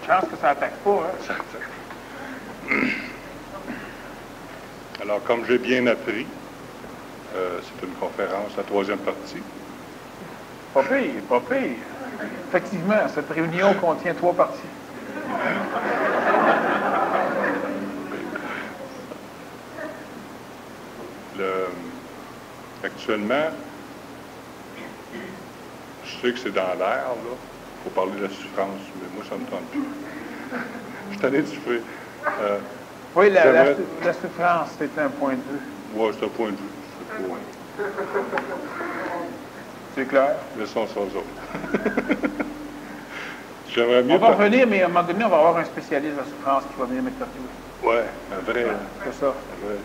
Chance que ça attaque pas, hein? Ça attaque. Alors, comme j'ai bien appris, c'est une conférence, la troisième partie. Pas pire, pas pire. Effectivement, cette réunion contient 3 parties. Actuellement, je sais que c'est dans l'air, là. Il faut parler de la souffrance, mais moi, ça ne me tente plus. Je suis tanné de souffrir. Oui, la souffrance, c'est un point de vue. Oui, c'est un point de vue. C'est clair? Laissons ça aux autres. J'aimerais mieux... On va revenir, mais à un moment donné, on va avoir un spécialiste de la souffrance qui va venir m'interviewer. Oui, un vrai. C'est ça. Un vrai.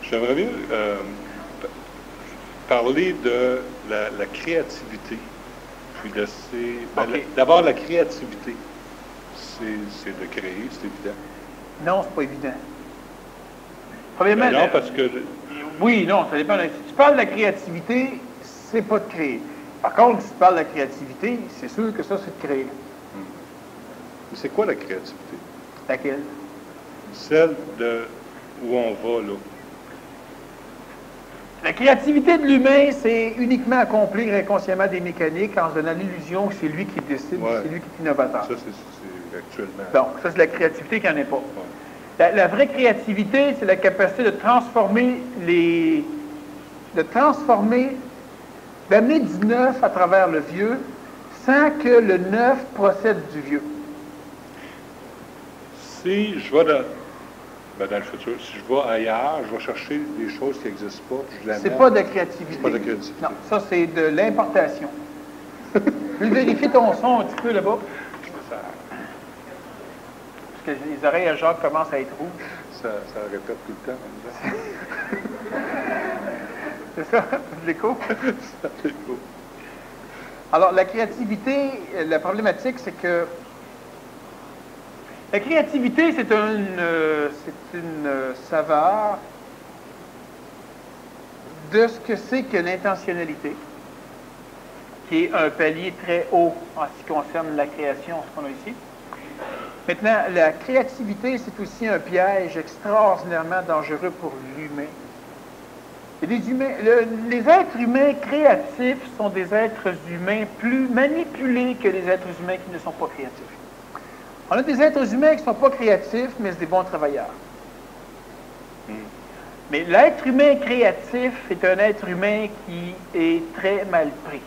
J'aimerais bien parler de la créativité. Puis laisser... Okay. D'abord, la créativité. C'est de créer, c'est évident. Non, c'est pas évident. Premièrement, Non, parce que... Oui, non, ça dépend. Si tu parles de la créativité, c'est pas de créer. Par contre, si tu parles de la créativité, c'est sûr que ça, c'est de créer. Mais c'est quoi la créativité? Laquelle? Celle de où on va, là. La créativité de l'humain, c'est uniquement accomplir inconsciemment des mécaniques en se donnant l'illusion que c'est lui qui décide, Ouais. c'est lui qui est innovateur. Ça, c'est actuellement. Donc, ça, c'est la créativité qu'il n'y en a pas. Ouais. La vraie créativité, c'est la capacité de transformer d'amener du neuf à travers le vieux sans que le neuf procède du vieux. Si je vais dans le futur, si je vais ailleurs, je vais chercher des choses qui n'existent pas. C'est pas de la créativité. C'est pas de la créativité. Non, ça, c'est de l'importation. Je vais vérifier ton son un petit peu là-bas. Parce que les oreilles à Jacques commencent à être rouges. Ça répète tout le temps. C'est ça, de l'écho? C'est l'écho. Alors, la créativité, la problématique, c'est que la créativité, c'est une saveur de ce que c'est que l'intentionnalité, qui est un palier très haut en ce qui concerne la création, ce qu'on a ici. Maintenant, la créativité, c'est aussi un piège extraordinairement dangereux pour l'humain. Les êtres humains créatifs sont des êtres humains plus manipulés que les êtres humains qui ne sont pas créatifs. On a des êtres humains qui ne sont pas créatifs, mais c'est des bons travailleurs. Mais l'être humain créatif est un être humain qui est très mal pris.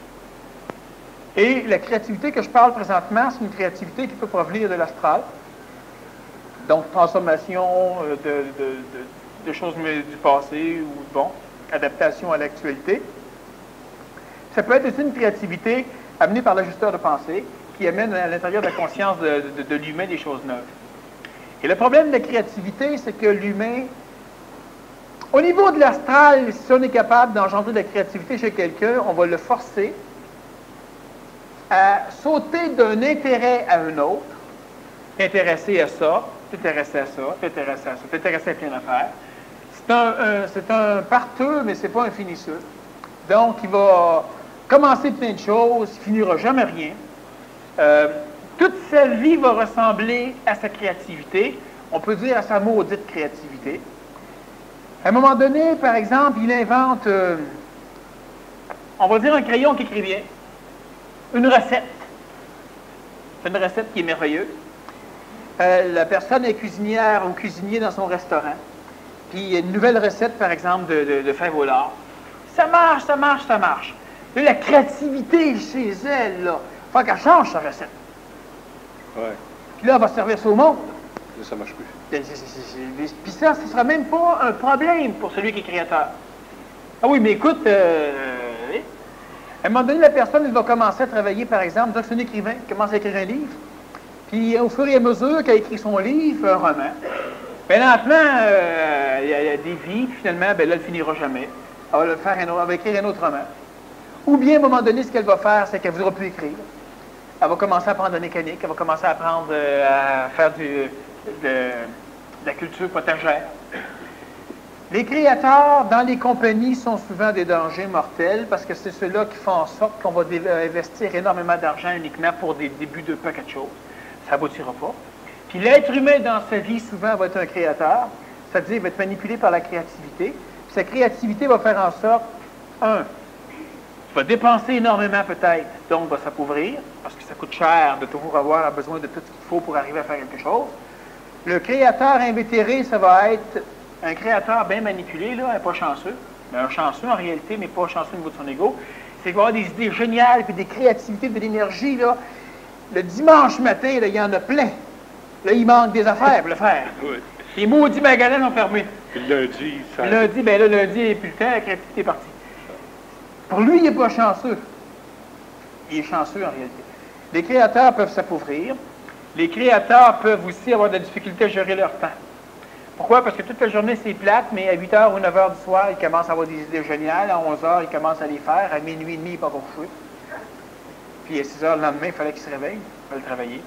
Et la créativité que je parle présentement, c'est une créativité qui peut provenir de l'astral. Donc, transformation de choses du passé ou, bon, adaptation à l'actualité. Ça peut être aussi une créativité amenée par l'ajusteur de pensée qui amène à l'intérieur de la conscience de l'humain des choses neuves. Et le problème de la créativité, c'est que l'humain, au niveau de l'astral, si on est capable d'engendrer de la créativité chez quelqu'un, on va le forcer à sauter d'un intérêt à un autre, t'intéresser à ça, t'intéresser à ça, t'intéresser à ça, t'intéresser à plein d'affaires. C'est un parteux, mais c'est pas un finisseur. Donc, il va commencer plein de choses, il finira jamais rien. Toute sa vie va ressembler à sa créativité, on peut dire à sa maudite créativité. À un moment donné, par exemple, il invente, on va dire un crayon qui écrit bien, une recette. C'est une recette qui est merveilleuse. La personne est cuisinière ou cuisinier dans son restaurant. Puis il y a une nouvelle recette, par exemple, de fèves au lard. Ça marche, ça marche, ça marche. Là, la créativité chez elle, là, il faut qu'elle change sa recette. Ouais. Puis là, elle va servir ça au monde. Là, ça marche plus. Puis ça, ce ne sera même pas un problème pour celui qui est créateur. Ah oui, mais écoute, à un moment donné, la personne elle va commencer à travailler, par exemple, c'est un écrivain qui commence à écrire un livre. Puis au fur et à mesure qu'elle écrit son livre, un roman, bien lentement, il y a des vies, puis finalement, ben là, elle ne finira jamais. Elle va écrire un autre roman. Ou bien, à un moment donné, ce qu'elle va faire, c'est qu'elle ne voudra plus écrire. Elle va commencer à apprendre la mécanique, elle va commencer à apprendre à faire de la culture potagère. Les créateurs dans les compagnies sont souvent des dangers mortels parce que c'est ceux-là qui font en sorte qu'on va investir énormément d'argent uniquement pour des débuts de paquet de choses. Ça n'aboutira pas. Puis l'être humain dans sa vie souvent va être un créateur, c'est-à-dire il va être manipulé par la créativité. Puis sa créativité va faire en sorte, il va dépenser énormément peut-être, donc va s'appauvrir parce que ça coûte cher de toujours avoir besoin de tout ce qu'il faut pour arriver à faire quelque chose. Le créateur invétéré, ça va être un créateur bien manipulé, là, pas chanceux, mais un chanceux en réalité, mais pas chanceux au niveau de son ego. C'est qu'il va avoir des idées géniales, puis des créativités, de l'énergie, là. Le dimanche matin, là, il y en a plein. Là, il manque des affaires pour le faire. Oui. Les maudits magasins sont fermés. Puis le lundi, ça... Lundi, bien là, lundi, il n'y a plus le temps, la créativité est partie. Pour lui, il n'est pas chanceux. Il est chanceux en réalité. Les créateurs peuvent s'appauvrir. Les créateurs peuvent aussi avoir de la difficulté à gérer leur temps. Pourquoi? Parce que toute la journée, c'est plate, mais à 8 h ou 9 h du soir, ils commencent à avoir des idées géniales. À 11 h, ils commencent à les faire. À minuit et demi, ils ne pas coucher. Puis à 6 h le lendemain, il fallait qu'il se réveille. Il fallait travailler.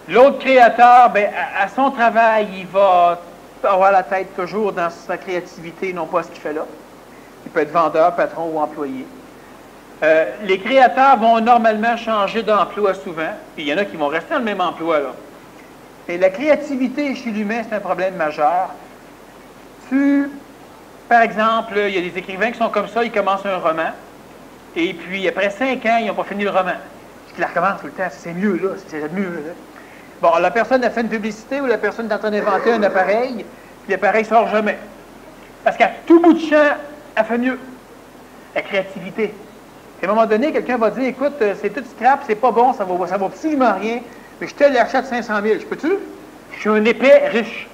L'autre créateur, bien, à son travail, il va avoir la tête toujours dans sa créativité, non pas ce qu'il fait là. Il peut être vendeur, patron ou employé. Les créateurs vont normalement changer d'emploi souvent, puis il y en a qui vont rester dans le même emploi, là. Et la créativité chez l'humain, c'est un problème majeur. Par exemple, il y a des écrivains qui sont comme ça, ils commencent un roman, et puis après 5 ans, ils n'ont pas fini le roman. Ils la recommencent tout le temps, c'est mieux là, c'est mieux là. Bon, la personne a fait une publicité ou la personne est en train d'inventer un appareil, puis l'appareil ne sort jamais. Parce qu'à tout bout de champ, elle fait mieux. La créativité. À un moment donné, quelqu'un va dire, écoute, c'est tout scrap, c'est pas bon, ça vaut absolument rien, mais je te l'achète 500 000. Je peux-tu? Je suis un épais riche.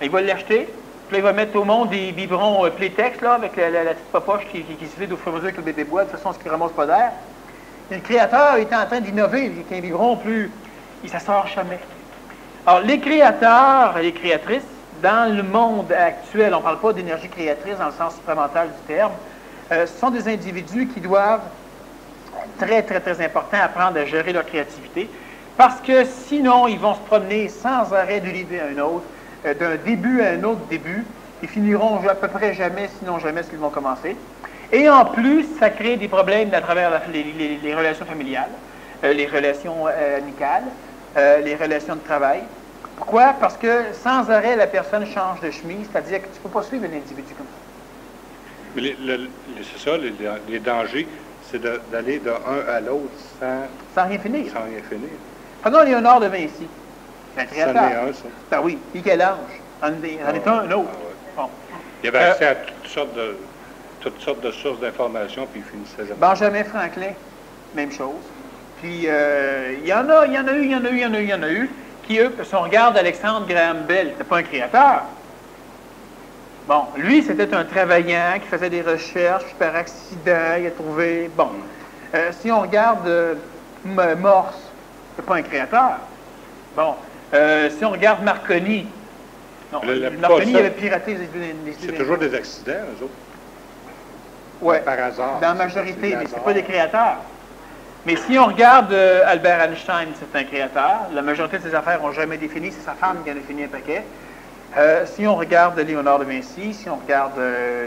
Il va l'acheter, puis là, il va mettre au monde des biberons Playtex, là, avec la petite popoche qui se vide au fur et à mesure que le bébé boit, de toute façon, ce qui ne ramasse pas d'air. Et le créateur est en train d'innover, avec un biberon plus... Il ne sort jamais. Alors, les créateurs et les créatrices, dans le monde actuel, on ne parle pas d'énergie créatrice dans le sens supramental du terme, ce sont des individus qui doivent, très, très, très important, apprendre à gérer leur créativité, parce que sinon, ils vont se promener sans arrêt d'une idée à une autre, d'un début à un autre début, ils finiront à peu près jamais, sinon jamais, ce qu'ils vont commencer. Et en plus, ça crée des problèmes à travers les relations familiales, les relations amicales, les relations de travail. Pourquoi? Parce que sans arrêt, la personne change de chemise, c'est-à-dire que tu ne peux pas suivre un individu comme ça. Mais c'est ça, les dangers, c'est d'aller d'un à l'autre sans rien finir. Sans rien finir. Prenons Léonard de Vinci. Un créateur. Ça n'est un, ça. Ben oui, Michel-Ange. En est un autre. Ah ouais. Bon. Il avait accès à toutes sortes de sources d'informations, puis il finissait jamais. Benjamin Franklin, même chose. Puis, il y en a eu, qui, eux, si on regarde Alexandre Graham Bell, c'était pas un créateur. Bon, lui, c'était un travaillant qui faisait des recherches, puis par accident, il a trouvé... Bon, si on regarde Morse, c'est pas un créateur. Bon, si on regarde Marconi, non, Marconi avait piraté les idées. C'est toujours des accidents, eux autres. Oui, par hasard. Dans la majorité, mais c'est pas des créateurs. Mais si on regarde Albert Einstein, c'est un créateur. La majorité de ses affaires n'ont jamais défini. C'est sa femme qui en a fini un paquet. Si on regarde Léonard de Vinci, si on regarde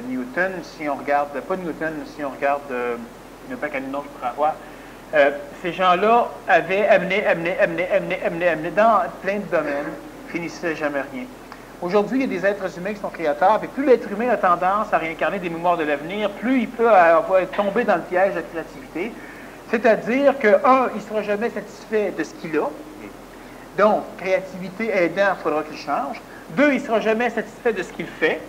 Newton, si on regarde, pas Newton, si on regarde, il n'y a pas qu'un nom que je pourrais avoir, ces gens-là avaient amené dans plein de domaines, finissaient jamais rien. Aujourd'hui, il y a des êtres humains qui sont créateurs, et plus l'être humain a tendance à réincarner des mémoires de l'avenir, plus il peut tomber dans le piège de la créativité. C'est-à-dire que, il ne sera jamais satisfait de ce qu'il a. Donc, créativité aidant, il faudra qu'il change. 2, il ne sera jamais satisfait de ce qu'il fait,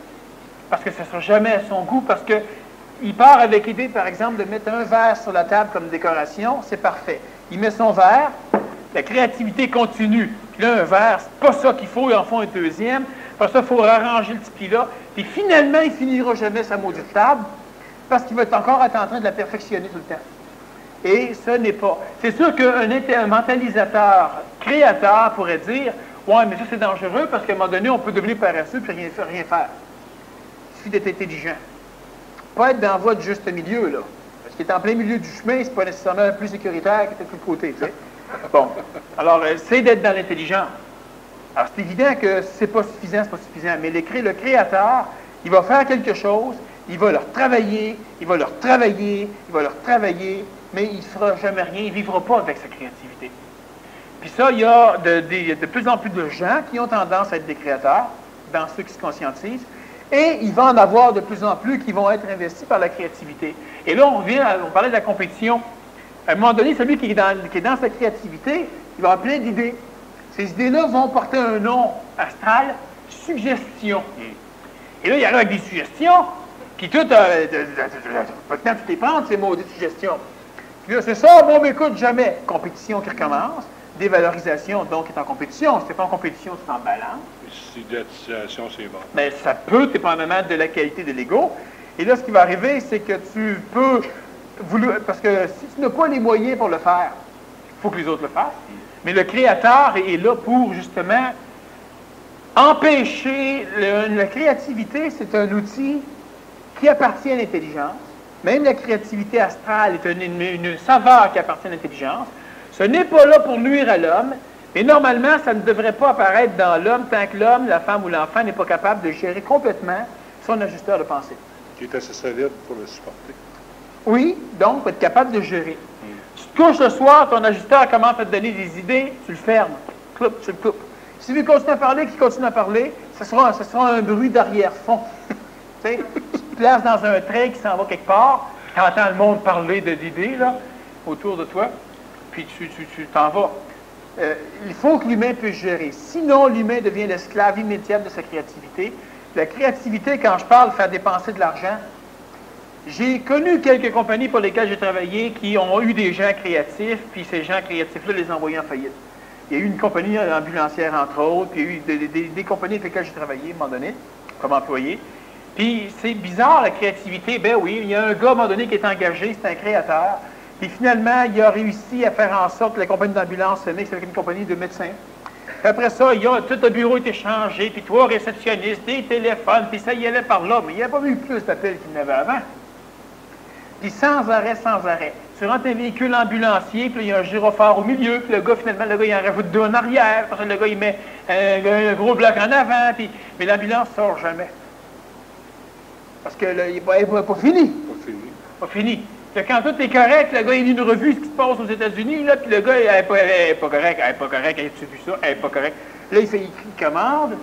parce que ce ne sera jamais à son goût, parce qu'il part avec l'idée, par exemple, de mettre un verre sur la table comme décoration, c'est parfait. Il met son verre, la créativité continue. Puis là, un verre, c'est pas ça qu'il faut, il en faut un deuxième. Après ça, il faut arranger le petit pli-là. Puis finalement, il finira jamais sa maudite table, parce qu'il va encore être en train de la perfectionner tout le temps. Et ce n'est pas. C'est sûr qu'un mentalisateur, créateur pourrait dire « Ouais, mais ça c'est dangereux parce qu'à un moment donné, on peut devenir paresseux et rien faire. Il suffit d'être intelligent. » Pas être dans la voie du juste milieu, là. Parce qu'il est en plein milieu du chemin, c'est pas nécessairement plus sécuritaire que de l'autre côté, tu sais. Bon. Alors, c'est d'être dans l'intelligence. Alors, c'est évident que c'est pas suffisant, mais le Créateur, il va faire quelque chose, il va leur travailler, il va leur travailler, il va leur travailler, mais il ne fera jamais rien, il ne vivra pas avec sa créativité. Puis ça, il y a de plus en plus de gens qui ont tendance à être des créateurs, dans ceux qui se conscientisent, et il va en avoir de plus en plus qui vont être investis par la créativité. Et là, on parlait de la compétition. À un moment donné, celui qui est dans sa créativité, il va avoir plein d'idées. Ces idées-là vont porter un nom astral, suggestion. Et là, il arrive avec des suggestions, puis tout, pas de temps de les prendre, ces maudites suggestions. Puis là, c'est ça, bon, mais écoute, jamais. Compétition qui recommence, dévalorisation, donc, est en compétition. Si c'est pas en compétition, c'est en balance. Si la situation, c'est bon. Mais ça peut, dépendamment de la qualité de l'ego. Et là, ce qui va arriver, c'est que tu peux vouloir, parce que si tu n'as pas les moyens pour le faire, il faut que les autres le fassent. Mais le Créateur est là pour, justement, empêcher. La créativité, c'est un outil qui appartient à l'intelligence. Même la créativité astrale est une saveur qui appartient à l'intelligence. Ce n'est pas là pour nuire à l'homme, mais normalement, ça ne devrait pas apparaître dans l'homme tant que l'homme, la femme ou l'enfant n'est pas capable de gérer complètement son ajusteur de pensée. Qui est assez solide pour le supporter. Oui, donc, faut être capable de gérer. Tu te couches le soir, ton ajusteur commence à te donner des idées, tu le fermes. Tu le coupes. Si tu continues à parler, qu'il continue à parler, ce sera un bruit d'arrière-fond. Tu sais, tu te places dans un train qui s'en va quelque part, tu entends le monde parler d'idées, là, autour de toi, puis tu t'en vas. Il faut que l'humain puisse gérer. Sinon, l'humain devient l'esclave immédiat de sa créativité. La créativité, quand je parle, faire dépenser de l'argent, j'ai connu quelques compagnies pour lesquelles j'ai travaillé qui ont eu des gens créatifs, puis ces gens créatifs-là les ont envoyés en faillite. Il y a eu une compagnie ambulancière, entre autres, puis il y a eu des compagnies avec lesquelles j'ai travaillé, à un moment donné, comme employé. Puis c'est bizarre, la créativité. Ben oui, il y a un gars, à un moment donné, qui est engagé, c'est un créateur. Puis finalement, il a réussi à faire en sorte que la compagnie d'ambulance se mixe avec une compagnie de médecins. Puis après ça, tout le bureau est échangé, puis 3 réceptionnistes, des téléphones, puis ça y allait par là. Mais il n'y a pas eu plus d'appels qu'il n'y avait avant. Puis sans arrêt. Tu rentres un véhicule ambulancier, puis il y a un gyrophare au milieu, puis le gars, finalement, il en rajoute 2 en arrière, parce que le gars, il met un gros bloc en avant, mais l'ambulance ne sort jamais. Parce que il n'est pas fini. Pas fini. Puis quand tout est correct, le gars, il lit une revue, ce qui se passe aux États-Unis, là, puis le gars, elle n'est pas correct, as-tu vu ça? Elle n'est pas correcte. Là, il fait commande.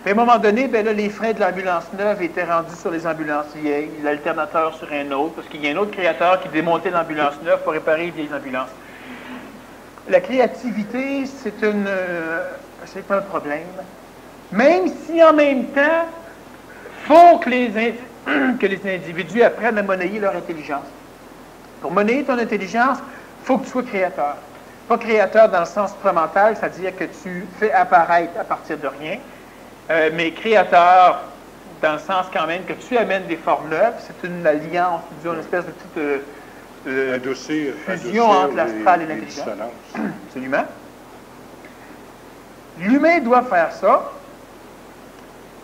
Puis à un moment donné, ben là, les freins de l'ambulance neuve étaient rendus sur les ambulances vieilles, l'alternateur sur un autre, parce qu'il y a un autre créateur qui démontait l'ambulance neuve pour réparer les vieilles ambulances. La créativité, c'est un problème. Même si en même temps, il faut que les individus apprennent à monnayer leur intelligence. Pour monnayer ton intelligence, il faut que tu sois créateur. Pas créateur dans le sens supramental, c'est-à-dire que tu fais apparaître à partir de rien, mais créateur dans le sens quand même que tu amènes des formes neuves. C'est une alliance, une espèce de petite fusion entre l'astral et l'intelligence. Absolument. L'humain doit faire ça,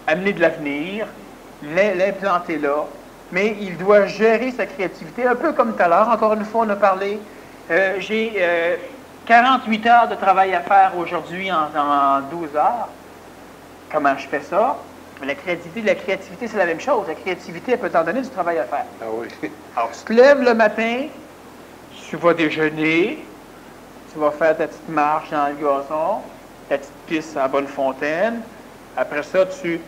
amener de l'avenir, l'implanter là, mais il doit gérer sa créativité, un peu comme tout à l'heure. Encore une fois, on a parlé. J'ai 48 heures de travail à faire aujourd'hui en 12 heures. Comment je fais ça? Mais la créativité, c'est la même chose. La créativité, elle peut t'en donner du travail à faire. Ah oui. Alors, tu te lèves le matin, tu vas déjeuner, tu vas faire ta petite marche dans le gazon, ta petite piste à Bonnefontaine. Après ça, tu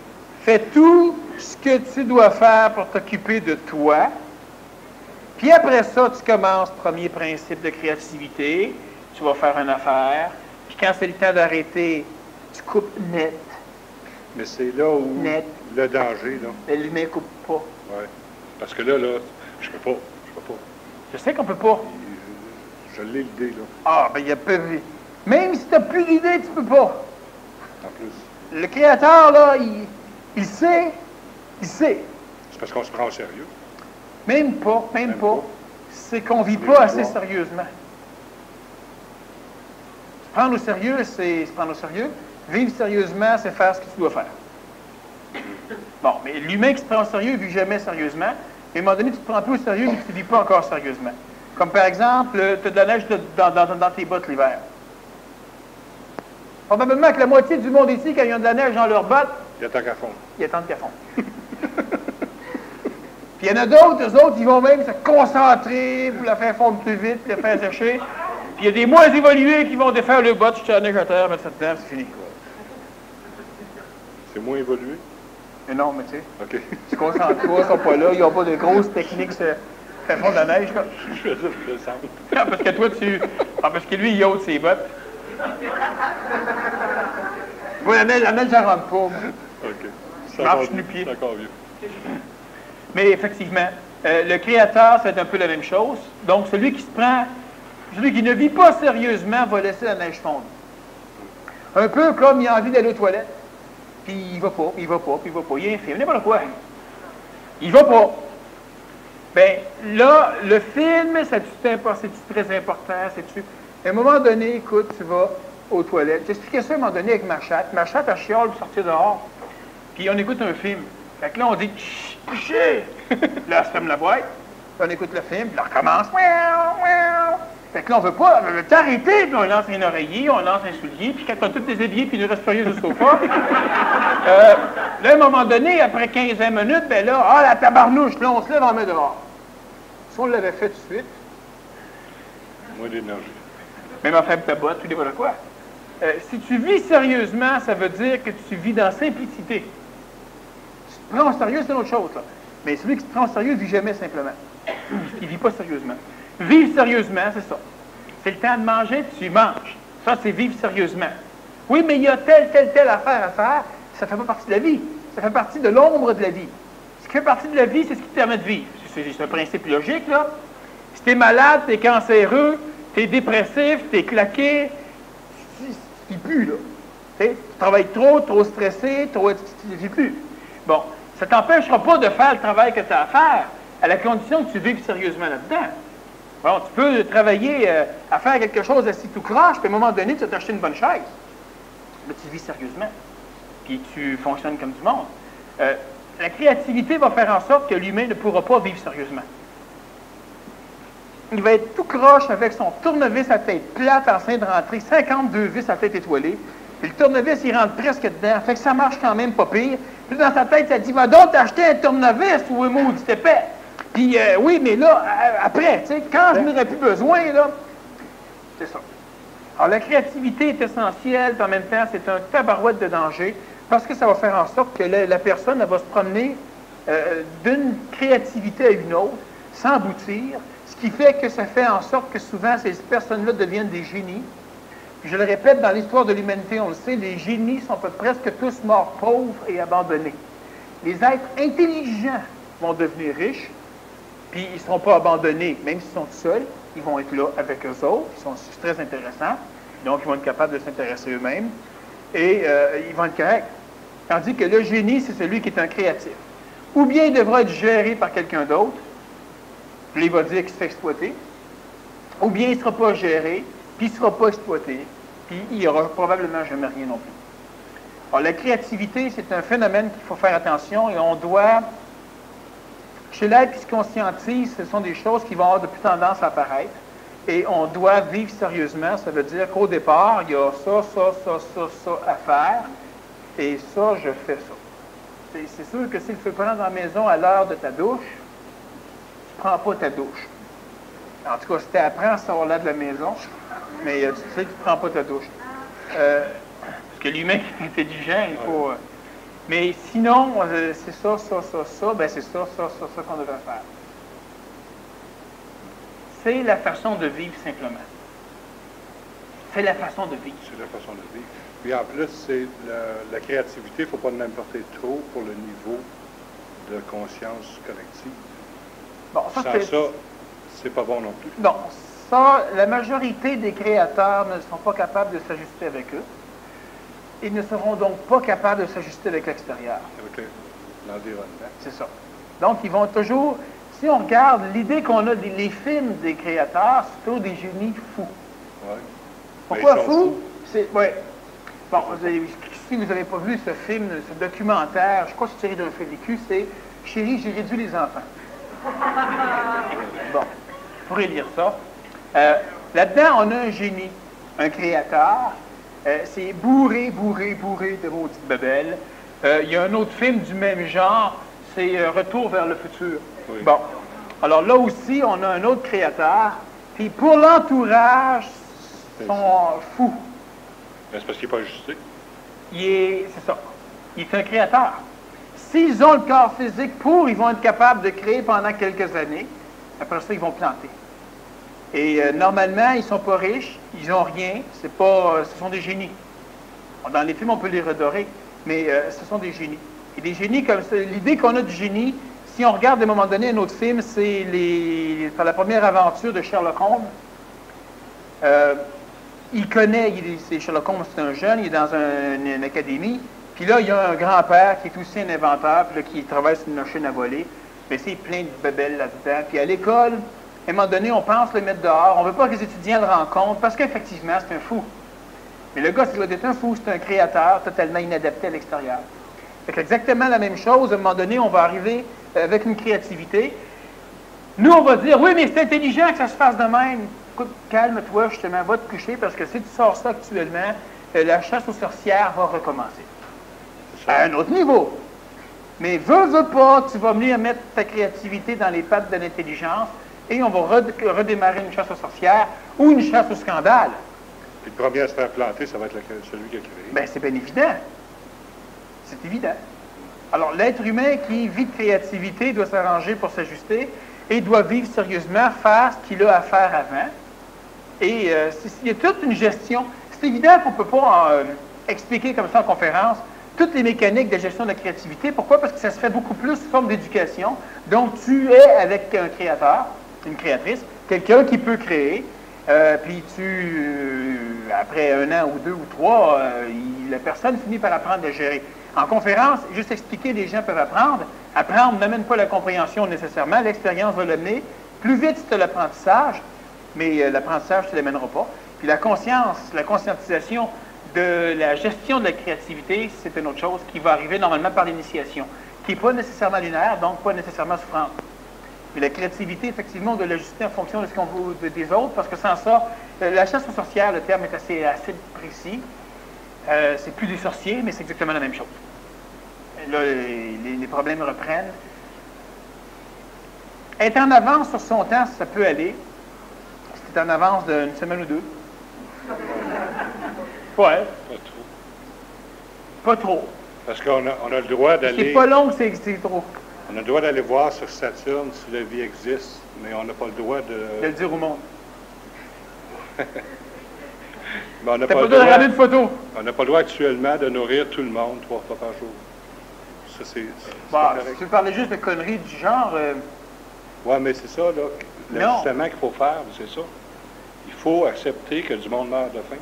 fais tout ce que tu dois faire pour t'occuper de toi. Puis après ça, tu commences, premier principe de créativité, tu vas faire une affaire. Puis quand c'est le temps d'arrêter, tu coupes net. Mais c'est là où le danger, là. L'humain ne coupe pas. Oui. Parce que là, je peux pas. Je sais qu'on peut pas. Je l'ai l'idée, là. Ah, ben il y a peu. Même si tu n'as plus d'idée, tu peux pas. En plus. Le créateur, là, il sait. C'est parce qu'on se prend au sérieux. Même pas. C'est qu'on ne vit pas assez sérieusement. Se prendre au sérieux, c'est se prendre au sérieux. Vivre sérieusement, c'est faire ce que tu dois faire. Bon, mais l'humain qui se prend au sérieux ne vit jamais sérieusement. Et à un moment donné, tu te prends un peu au sérieux, mais tu ne vis pas encore sérieusement. Comme par exemple, tu as de la neige dans tes bottes l'hiver. Probablement que la moitié du monde ici, quand ils ont de la neige dans leurs bottes, il attend qu'à fond. ils attendent qu'à fond. Puis il y en a d'autres, eux autres, ils vont même se concentrer pour la faire fondre plus vite, pour la faire sécher. Puis il y a des moins évolués qui vont défaire le bottes, jeter la neige à terre, mettre ça dedans, c'est fini. C'est moins évolué? Mais non, mais tu sais, OK. ils se concentrent pas, ils sont pas là, ils n'ont pas de grosses techniques sur faire fondre la neige, là. Je faisais le descendre. Non, parce que toi, parce que lui, il ôte ses bottes. Moi, la neige, ça rentre pas, moi. OK. Je marche nu-pied. C'est encore mieux. Mais effectivement, le Créateur, c'est un peu la même chose. Donc, celui qui ne vit pas sérieusement va laisser la neige fondre. Un peu comme il a envie d'aller aux toilettes, puis il va pas, puis il va pas, puis il va pas. Il y a un film, n'importe quoi. Il va pas. Bien, là, le film, c'est-tu très important? À un moment donné, écoute, tu vas aux toilettes. J'expliquais ça à un moment donné avec ma chatte. Ma chatte, elle chiale pour sortir dehors. Puis on écoute un film. Fait que là, on dit « Chut, couchez! » Là, elle se ferme la boîte. Puis on écoute le film, puis là, on recommence. Fait que là, on veut pas t'arrêter. Puis on lance un oreiller, on lance un soulier. Puis quand on a tous déshabillés, puis il ne reste plus rien sur le sofa. Là, à un moment donné, après 15-20 minutes, ben là, la tabarnouche, là, on se lève, on met dehors. Si on l'avait fait tout de suite. Moins d'énergie. Même en faible ta botte, tu dis voilà quoi. Si tu vis sérieusement, ça veut dire que tu vis dans la simplicité. Si tu te prends au sérieux, c'est une autre chose, là. Mais celui qui se prend au sérieux ne vit jamais simplement. Il ne vit pas sérieusement. Vivre sérieusement, c'est ça. C'est le temps de manger, tu manges. Ça, c'est vivre sérieusement. Oui, mais il y a telle affaire à faire, ça ne fait pas partie de la vie. Ça fait partie de l'ombre de la vie. Ce qui fait partie de la vie, c'est ce qui te permet de vivre. C'est un principe logique, là. Si tu es malade, tu es cancéreux, tu es dépressif, tu es claqué, tu ne vis plus, là. Tu travailles trop stressé, tu ne vis plus. Bon, ça ne t'empêchera pas de faire le travail que tu as à faire, à la condition que tu vives sérieusement là-dedans. Bon, tu peux travailler à faire quelque chose assis tout croche, puis à un moment donné, tu vas t'acheter une bonne chaise. Mais tu vis sérieusement. Puis tu fonctionnes comme du monde. La créativité va faire en sorte que l'humain ne pourra pas vivre sérieusement. Il va être tout croche avec son tournevis à tête plate en train de rentrer 52 vis à tête étoilée. Puis le tournevis, il rentre presque dedans. Fait que ça marche quand même pas pire. Puis dans sa tête, ça dit, va donc t'acheter un tournevis ou un maudit épais. Puis oui, mais là, après, tu sais, quand je n'aurai plus besoin, là, c'est ça. Alors la créativité est essentielle, puis en même temps, c'est un tabarouette de danger, parce que ça va faire en sorte que la personne elle va se promener d'une créativité à une autre, sans aboutir, ce qui fait que ça fait en sorte que souvent, ces personnes-là deviennent des génies. Puis je le répète, dans l'histoire de l'humanité, on le sait, les génies sont presque tous morts pauvres et abandonnés. Les êtres intelligents vont devenir riches, puis ils ne seront pas abandonnés, même s'ils sont seuls, ils vont être là avec eux autres, ils sont très intéressants, donc ils vont être capables de s'intéresser eux-mêmes, et ils vont être corrects. Tandis que le génie, c'est celui qui est un créatif. Ou bien il devra être géré par quelqu'un d'autre, puis il va dire qu'il se fait exploiter, ou bien il ne sera pas géré, puis il ne sera pas exploité, puis il n'y aura probablement jamais rien non plus. Alors la créativité, c'est un phénomène qu'il faut faire attention, et on doit... Chez l'être qui se conscientise, ce sont des choses qui vont avoir de plus tendance à apparaître. Et on doit vivre sérieusement. Ça veut dire qu'au départ, il y a ça à faire. Et ça, je fais ça. C'est sûr que s'il te prend dans la maison à l'heure de ta douche, tu ne prends pas ta douche. En tout cas, si tu apprends à sortir là de la maison, mais tu sais que tu ne prends pas ta douche. Parce que l'humain qui est intelligent, il faut... mais sinon, c'est ça, ben c'est ça qu'on devrait faire. C'est la façon de vivre simplement. C'est la façon de vivre. C'est la façon de vivre. Puis en plus, c'est la créativité, il ne faut pas l'importer trop pour le niveau de conscience collective. Bon, Sans ça, c'est pas bon non plus. Non, ça, la majorité des créateurs ne sont pas capables de s'ajuster avec eux. Ils ne seront donc pas capables de s'ajuster avec l'extérieur. Avec l'environnement. C'est ça. Donc, ils vont toujours... Si on regarde l'idée qu'on a des films des créateurs, c'est plutôt des génies fous. Oui. Pourquoi fous? Ouais. Bon, si vous n'avez pas vu ce film, ce documentaire, je crois que c'est tiré d'un fait vécu, c'est « Chérie, j'ai réduit les enfants ». Bon, vous pourrez lire ça. Là-dedans, on a un génie, un créateur, C'est bourré de maudites bebelles. Il y a un autre film du même genre, c'est Retour vers le futur. Oui. Bon. Alors là aussi, on a un autre créateur. Puis pour l'entourage, ils sont fous. Ben, c'est parce qu'il n'est pas ajusté. C'est ça. Il est un créateur. S'ils ont le corps physique ils vont être capables de créer pendant quelques années. Après ça, ils vont planter. Et normalement, ils ne sont pas riches, ils n'ont rien. Ce sont des génies. Dans les films, on peut les redorer, mais ce sont des génies. Et des génies comme ça, l'idée qu'on a du génie, si on regarde à un moment donné un autre film, c'est la première aventure de Sherlock Holmes. Il connaît, Sherlock Holmes, c'est un jeune, il est dans une académie. Puis là, il y a un grand-père qui est aussi un inventeur, puis là, qui travaille sur une machine à voler. Mais c'est plein de bebelles là-dedans. Puis à l'école, à un moment donné, on pense le mettre dehors. On ne veut pas que les étudiants le rencontrent, parce qu'effectivement, c'est un fou. Mais le gars, c'est d'être un fou, c'est un créateur totalement inadapté à l'extérieur. C'est exactement la même chose. À un moment donné, on va arriver avec une créativité. Nous, on va dire, oui, mais c'est intelligent que ça se fasse de même. Écoute, calme-toi, justement, va te coucher, parce que si tu sors ça actuellement, la chasse aux sorcières va recommencer. À un autre niveau. Mais veux pas, tu vas venir mettre ta créativité dans les pattes de l'intelligence et on va redémarrer une chasse aux sorcières ou une chasse au scandale. Puis le premier à se faire planter, ça va être celui qui a créé. Bien, c'est bien évident. C'est évident. Alors, l'être humain qui vit de créativité doit s'arranger pour s'ajuster et doit vivre sérieusement, faire ce qu'il a à faire avant. Et il y a toute une gestion. C'est évident qu'on ne peut pas expliquer comme ça en conférence toutes les mécaniques de gestion de la créativité. Pourquoi? Parce que ça se fait beaucoup plus sous forme d'éducation. Donc, tu es avec un créateur, une créatrice, quelqu'un qui peut créer, puis après 1 an ou 2 ou 3, la personne finit par apprendre à gérer. En conférence, juste expliquer, les gens peuvent apprendre. Apprendre n'amène pas la compréhension nécessairement, l'expérience va l'amener. Plus vite, c'est l'apprentissage, mais l'apprentissage ne te l'amènera pas. Puis la conscience, la conscientisation de la gestion de la créativité, c'est une autre chose qui va arriver normalement par l'initiation, qui n'est pas nécessairement linéaire, donc pas nécessairement souffrante. Mais la créativité, effectivement, on doit l'ajuster en fonction de ce qu'on veut des autres, parce que sans ça, la chasse aux sorcières, le terme est assez précis. C'est plus des sorciers, mais c'est exactement la même chose. Et là, les problèmes reprennent. Être en avance sur son temps, ça peut aller. C'est en avance d'une semaine ou 2. Ouais. Pas trop. Pas trop. Parce qu'on a le droit d'aller... C'est pas long, c'est trop. On a le droit d'aller voir sur Saturne si la vie existe, mais on n'a pas le droit de... De le dire au monde. Mais on n'a T'as pas pas le le droit de droit... regarder une photo. On n'a pas le droit actuellement de nourrir tout le monde 3 fois par jour. Ça, c'est Bah, correct. si tu parlais juste de conneries du genre... Oui, mais c'est ça, là. L'ajustement qu'il faut faire, c'est ça. Il faut accepter que du monde meurt de faim.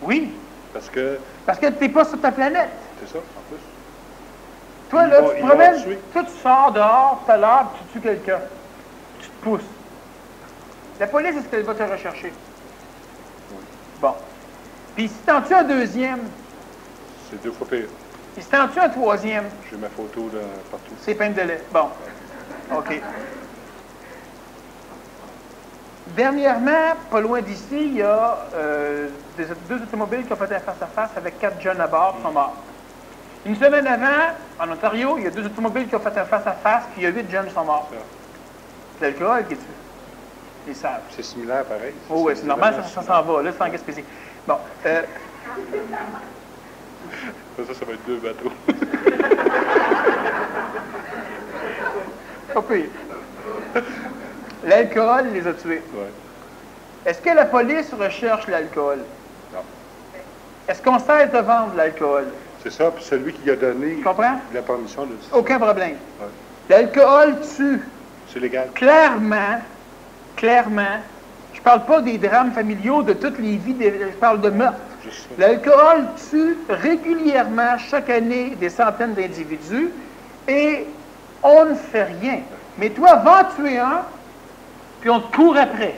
Oui. Parce que... Parce que t'es pas sur ta planète. C'est ça, en plus. Toi, Ils là, vont- tu te ils vont promènes, tuer. toi, tu sors dehors, tout à l'heure, puis tu tues quelqu'un. Tu te pousses. La police, est-ce qu'elle va te rechercher? Oui. Bon. Puis si t'en tues un deuxième, C'est 2 fois pire. puis si t'en tues un troisième, J'ai ma photo là, partout. c'est peine de lait. Bon. OK. Dernièrement, pas loin d'ici, il y a 2 automobiles qui ont fait un face-à-face avec 4 jeunes à bord qui sont morts. Une semaine avant, en Ontario, il y a 2 automobiles qui ont fait un face-à-face, puis il y a 8 jeunes qui sont morts. Ça. C'est l'alcool qui tue. Ils savent. C'est similaire, pareil. Oh oui, c'est normal, ça s'en va. Là, c'est en Gaspésie. Bon. Ça va être 2 bateaux. Pas pire. L'alcool les a tués. Ouais. Est-ce que la police recherche l'alcool? Non. Est-ce qu'on cesse de vendre l'alcool? C'est ça, puis celui qui a donné Tu comprends? la permission de dire ça. Aucun problème. Ouais. L'alcool tue. C'est légal. Clairement, je parle pas des drames familiaux, de toutes les vies, je parle de meurtre. Juste ça. L'alcool tue régulièrement, chaque année, des centaines d'individus et on ne fait rien. Mais toi, va en tuer un, puis on te court après.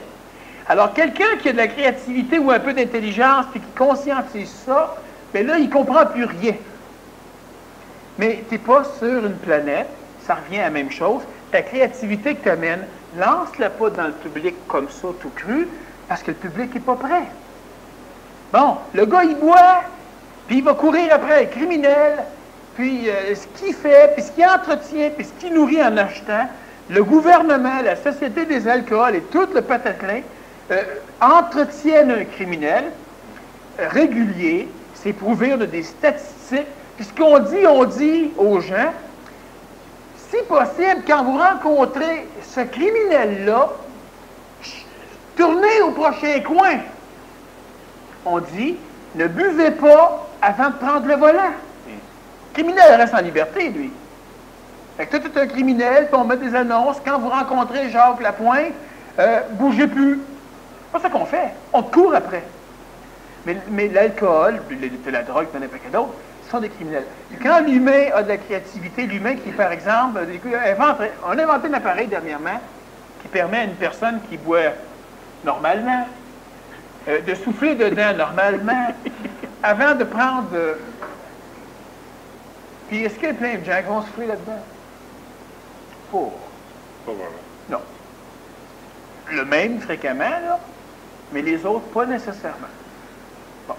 Alors, quelqu'un qui a de la créativité ou un peu d'intelligence, puis qui conscientise ça, bien là, il ne comprend plus rien. Mais tu n'es pas sur une planète, ça revient à la même chose. Ta créativité que tu amènes, lance-la pas dans le public comme ça, tout cru, parce que le public n'est pas prêt. Bon, le gars, il boit, puis il va courir après les criminels, puis ce qu'il fait, puis ce qu'il entretient, puis ce qu'il nourrit en achetant, le gouvernement, la Société des alcools et tout le patatin entretiennent un criminel régulier. C'est prouvé, on a des statistiques. Puis ce qu'on dit, on dit aux gens, si possible, quand vous rencontrez ce criminel-là, tournez au prochain coin. On dit, ne buvez pas avant de prendre le volant. Le criminel reste en liberté, lui. Fait que toi, tu es un criminel, puis on met des annonces. Quand vous rencontrez Jacques Lapointe, bougez plus. C'est pas ça qu'on fait. On te court après. Mais l'alcool, la drogue, n'importe quel d'autre, ce sont des criminels. Et quand l'humain a de la créativité, l'humain qui, par exemple, on a inventé un appareil dernièrement qui permet à une personne qui boit normalement de souffler dedans normalement avant de prendre... Puis est-ce qu'il y a plein de gens qui vont souffler là-dedans? Pas vraiment. Non. Le même fréquemment, là, mais les autres, pas nécessairement. Bon.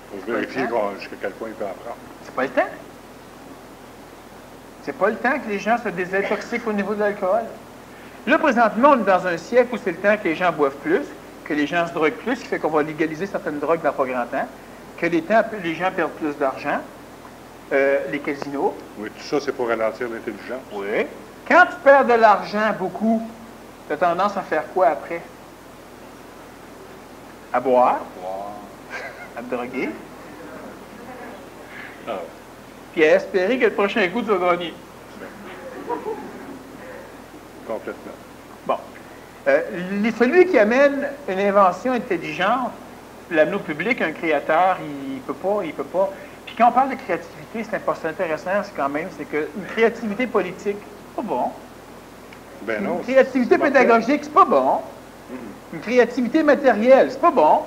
Faut vérifier jusqu'à quel point il peut apprendre. C'est pas le temps. C'est pas le temps que les gens se désintoxiquent au niveau de l'alcool. Là, présentement, on est dans un siècle où c'est le temps que les gens boivent plus, que les gens se droguent plus, ce qui fait qu'on va légaliser certaines drogues dans pas grand temps, que les gens perdent plus d'argent, les casinos. Oui, tout ça, c'est pour ralentir l'intelligence. Oui. Quand tu perds de l'argent beaucoup, tu as tendance à faire quoi après? À boire. À te droguer. Ah. Puis à espérer que le prochain coup, tu vas gagner. Complètement. Bon. Celui qui amène une invention intelligente, l'amener au public, un créateur, il peut pas. Puis quand on parle de créativité, c'est intéressant, c'est qu'une créativité politique, c'est pas bon. Ben non. Une créativité pédagogique, c'est pas bon. Une créativité matérielle, c'est pas bon.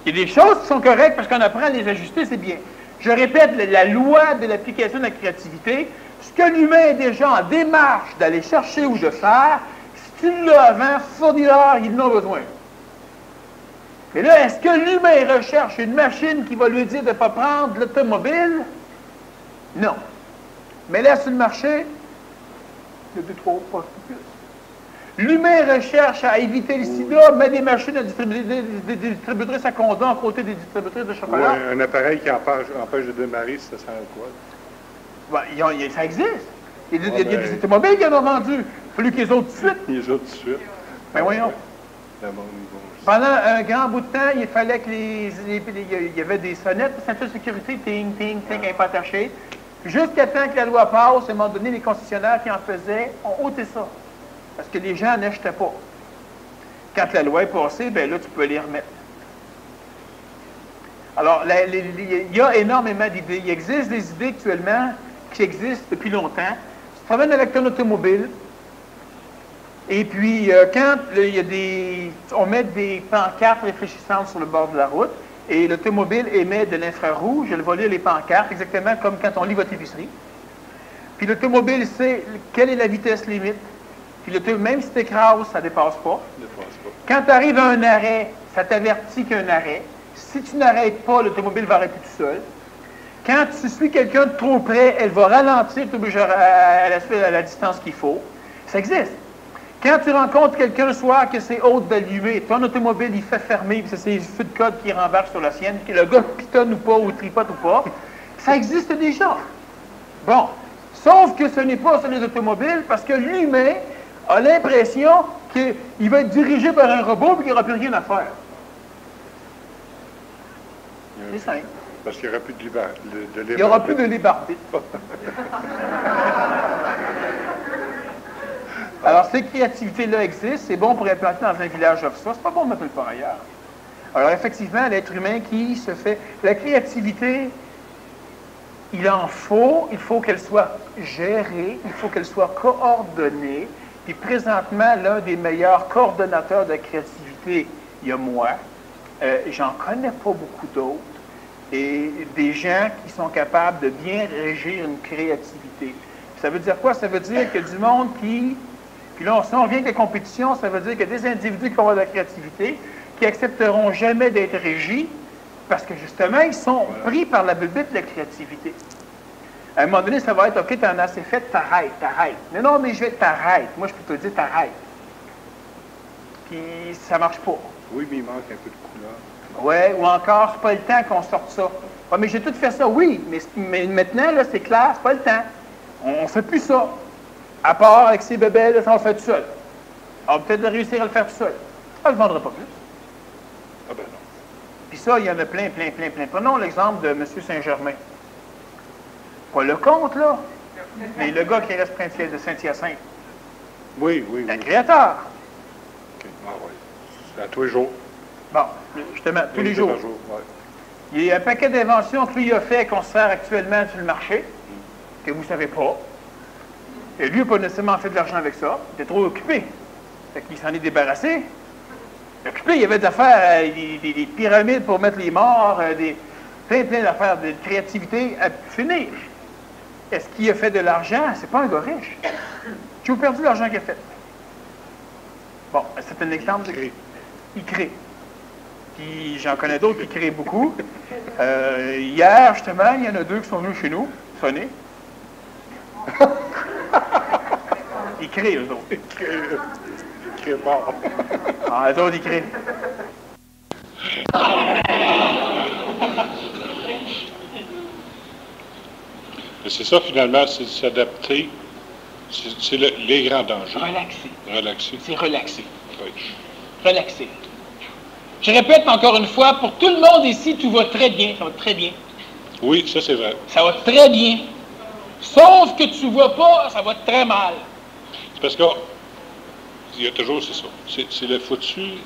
Il y a des choses qui sont correctes parce qu'on apprend à les ajuster, c'est bien. Je répète, la loi de l'application de la créativité, ce que l'humain est déjà en démarche d'aller chercher ou de faire, si tu l'as avant, fournisseur, ils en ont besoin. Mais là, est-ce que l'humain recherche une machine qui va lui dire de ne pas prendre l'automobile? Non. Mais là, sur le marché, il y a 2-3 pas plus. L'humain recherche à éviter le sida, met des machines à des distributrices à condom à côté des distributrices de chocolat. Oui, un appareil qui empêche de démarrer si ça sent l'alcool. Ben, ça existe. Il y a des automobiles qui en ont vendu. Il a fallu qu'ils les autres tout de suite. Les autres tout de suite. Ben voyons. Pendant un grand bout de temps, il fallait que il y avait des sonnettes de ceinture de sécurité, ting, ting, ting, pas attaché. Jusqu'à temps que la loi passe, à un moment donné, les concessionnaires qui en faisaient ont ôté ça. Parce que les gens n'achetaient pas. Quand la loi est passée, ben là, tu peux les remettre. Alors, il y a énormément d'idées. Il existe des idées actuellement qui existent depuis longtemps. Tu te promènes avec ton automobile, et puis quand on met des pancartes réfléchissantes sur le bord de la route, et l'automobile émet de l'infrarouge, elle va lire les pancartes, exactement comme quand on lit votre épicerie. Puis l'automobile sait quelle est la vitesse limite. Puis même si tu écrases, ça ne dépasse pas. Quand tu arrives à un arrêt, ça t'avertit qu'il y a un arrêt. Si tu n'arrêtes pas, l'automobile va arrêter tout seul. Quand tu suis quelqu'un de trop près, elle va ralentir à la distance qu'il faut. Ça existe. Quand tu rencontres quelqu'un le soir que c'est haute d'allumer, ton automobile, il fait fermer, puis c'est ses feux de code qui renversent sur la sienne, que le gars pitonne ou pas, ou tripote ou pas, ça existe déjà. Bon. Sauf que ce n'est pas sur les automobiles, parce que l'humain a l'impression qu'il va être dirigé par un robot et qu'il n'y aura plus rien à faire. C'est simple. Parce qu'il n'y aura plus de liberté. Il n'y aura plus de liberté. Alors, ces créativités-là existent. C'est bon pour implanter dans un village offshore. C'est pas bon de mettre le faire ailleurs. Alors, effectivement, l'être humain qui se fait... La créativité, il faut qu'elle soit gérée, il faut qu'elle soit coordonnée. Puis présentement, l'un des meilleurs coordonnateurs de la créativité, il y a moi. J'en connais pas beaucoup d'autres. Et des gens qui sont capables de bien régir une créativité. Ça veut dire quoi? Ça veut dire que du monde qui... Puis là, si on revient avec la compétition, ça veut dire que des individus qui vont avoir de la créativité, qui accepteront jamais d'être régis parce que, justement, ils sont pris par la bébête de la créativité. À un moment donné, ça va être, OK, t'en as assez fait, t'arrêtes. Mais non, mais t'arrêtes. Moi, je peux te dire, t'arrêtes. Puis, ça marche pas. Oui, mais il manque un peu de couleur. Ouais, ou encore, c'est pas le temps qu'on sorte ça. Ouais, mais j'ai tout fait ça, oui, mais maintenant, là, c'est clair, c'est pas le temps. On fait plus ça. À part avec ces bébés, là, ça, on le fait tout seul. On va peut-être réussir à le faire tout seul. Ça ne le vendra pas plus. Ah ben non. Puis ça, il y en a plein. Prenons l'exemple de M. Saint-Germain. Pas le comte, là, mais le gars qui reste prince de Saint-Hyacinthe. Oui. Le créateur. OK. Ah oui. C'est à tous les jours. Bon, justement, tous les jours. Par jour, ouais. Il y a un paquet d'inventions que lui a fait qu'on se sert actuellement sur le marché, que vous ne savez pas. Et lui n'a pas nécessairement fait de l'argent avec ça. Il était trop occupé. Fait qu'il s'en est débarrassé. Occupé, il y avait des affaires, des pyramides pour mettre les morts, plein d'affaires de créativité à finir. Est-ce qu'il a fait de l'argent? C'est pas un gars riche. Tu as perdu l'argent qu'il a fait. Bon, c'est un exemple de... Il crée. Puis j'en connais d'autres qui créent beaucoup. Hier, justement, il y en a deux qui sont venus chez nous, sonner. Ils créent, eux autres. Ils créent fort. Ah, eux autres, ils créent. C'est ça, finalement, c'est s'adapter. C'est les grands dangers. Relaxer. C'est relaxer. Oui. Relaxer. Je répète encore une fois, pour tout le monde ici, tout va très bien. Ça va très bien. Oui, ça c'est vrai. Ça va très bien. Sauf que tu vois pas, ça va très mal. C'est parce qu'il y a toujours, c'est ça. C'est le foutu.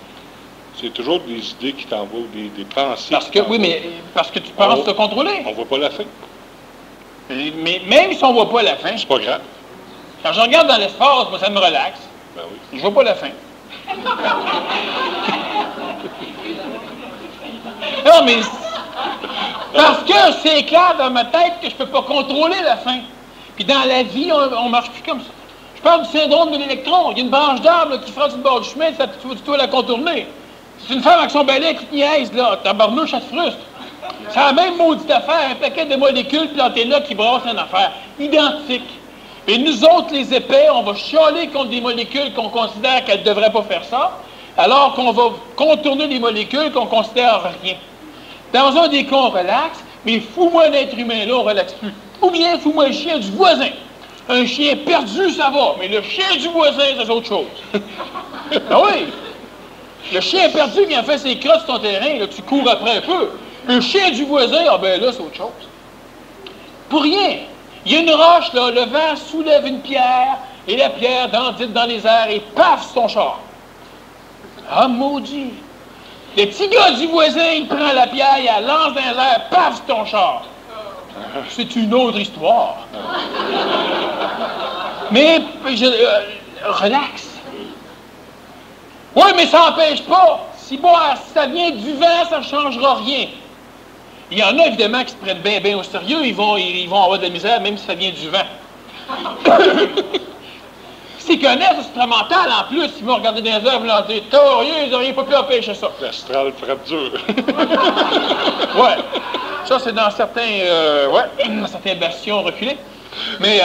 C'est toujours des idées qui t'envoient, des pensées. Parce que, oui, mais parce que tu penses te contrôler. On voit pas la fin. Mais même si on voit pas la fin, C'est pas grave. quand je regarde dans l'espace, moi, ça me relaxe. Ben oui. Je vois pas la fin. Non, mais parce que c'est clair dans ma tête que je peux pas contrôler la fin. Puis dans la vie, on marche plus comme ça. Je parle du syndrome de l'électron. Il y a une branche d'arbre qui frappe sur le bord du chemin, tu dois la contourner. C'est une femme avec son balai qui te niaise, là. Tabarnouche, ça te frustre. C'est la même maudite affaire, un paquet de molécules plantées là qui brassent une affaire. Identique. Et nous autres, les épais, on va chialer contre des molécules qu'on considère qu'elles ne devraient pas faire ça, alors qu'on va contourner des molécules qu'on considère rien. Dans un des cas, on relaxe, mais fous-moi un être humain là, on relaxe plus. Ou bien fous-moi le chien du voisin. Un chien perdu, ça va, mais le chien du voisin, c'est autre chose. Ah oui! Le chien perdu qui a fait ses crottes sur ton terrain, là, tu cours après un peu. Le chien du voisin, ah ben là, c'est autre chose. Pour rien. Il y a une roche, là, le vent soulève une pierre, et la pierre dandine dans les airs, et paf, c'est ton char. Ah, maudit! Le petit gars du voisin, il prend la pierre, il la lance dans les airs, paf, c'est ton char. C'est une autre histoire. Mais, relax. Oui, mais ça n'empêche pas. Si ça vient du vent, ça ne changera rien. Il y en a, évidemment, qui se prennent bien au sérieux. Ils vont avoir de la misère, même si ça vient du vent. S'ils connaissent l'instrumental, en plus, ils vont regarder dans les œuvres et leur dire « Torieux, ils n'auraient pas pu empêcher ça. » L'astral frappe dur. Ouais. Ça, c'est dans certains bastions reculés. Mais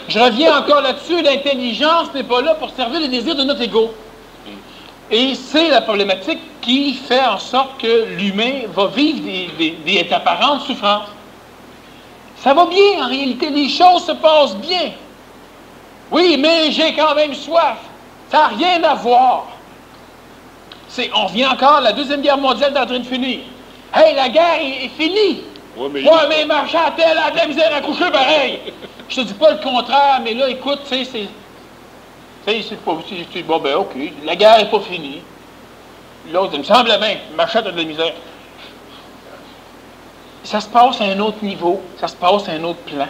je reviens encore là-dessus. L'intelligence n'est pas là pour servir les désirs de notre ego. Et c'est la problématique qui fait en sorte que l'humain va vivre des apparentes souffrances. Ça va bien, en réalité, les choses se passent bien. Oui, mais j'ai quand même soif. Ça n'a rien à voir. On revient encore, la Deuxième Guerre mondiale est en train de finir. Hey, la guerre est finie. Mais Marchand-Tel a de la misère à coucher pareil. Je te dis pas le contraire, mais là, écoute, tu sais, c'est bon, ben OK, la guerre n'est pas finie. L'autre, il me semble bien, Machette a de la misère. Ça se passe à un autre niveau, ça se passe à un autre plan.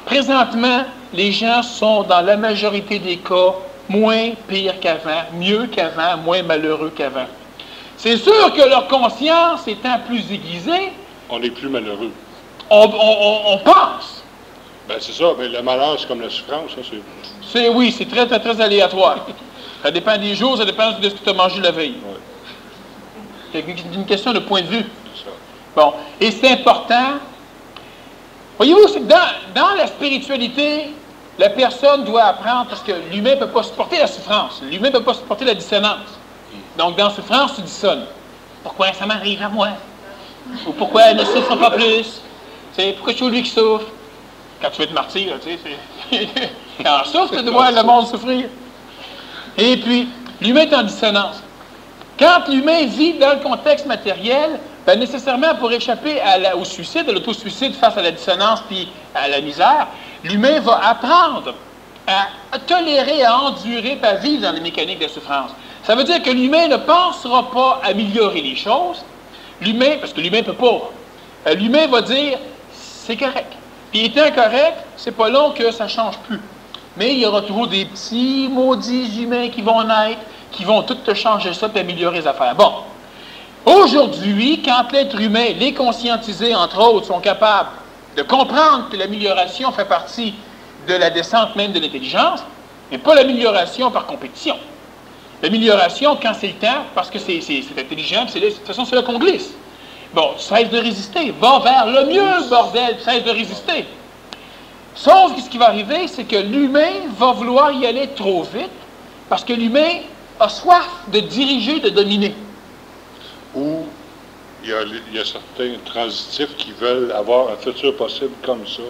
Présentement, les gens sont, dans la majorité des cas, moins pires qu'avant, mieux qu'avant, moins malheureux qu'avant. C'est sûr que leur conscience étant plus aiguisée... On est plus malheureux. On pense. Ben c'est ça, mais le malheur, c'est comme la souffrance, ça, c'est... Oui, c'est très, très, très aléatoire. Ça dépend des jours, ça dépend de ce que tu as mangé la veille. Ouais. C'est une question de point de vue. Bon, et c'est important. Voyez-vous, c'est que dans la spiritualité, la personne doit apprendre, parce que l'humain ne peut pas supporter la souffrance. L'humain ne peut pas supporter la dissonance. Donc, dans la souffrance, tu dissonnes. Pourquoi ça m'arrive à moi? Ou pourquoi elle ne souffre pas plus? Pourquoi c'est lui qui souffre? Quand tu veux être martyr, tu sais, quand on souffre, tu dois voir le monde souffrir. Et puis, l'humain est en dissonance. Quand l'humain vit dans le contexte matériel, ben nécessairement pour échapper au suicide, à l'autosuicide face à la dissonance puis à la misère, l'humain va apprendre à tolérer, à endurer, à vivre dans les mécaniques de souffrance. Ça veut dire que l'humain ne pensera pas améliorer les choses. L'humain, parce que l'humain ne peut pas, l'humain va dire c'est correct. Puis étant correct, c'est pas long que ça ne change plus. Mais il y aura toujours des petits maudits humains qui vont naître, qui vont tout te changer ça et améliorer les affaires. Bon. Aujourd'hui, quand l'être humain, les conscientisés, entre autres, sont capables de comprendre que l'amélioration fait partie de la descente même de l'intelligence, mais pas l'amélioration par compétition. L'amélioration, quand c'est le temps, parce que c'est intelligent, de toute façon, c'est là qu'on glisse. Bon, cesse de résister, va vers le mieux, bordel, cesse de résister. Sauf que ce qui va arriver, c'est que l'humain va vouloir y aller trop vite, parce que l'humain a soif de diriger, de dominer. Ou il y a certains transitifs qui veulent avoir un futur possible comme ça.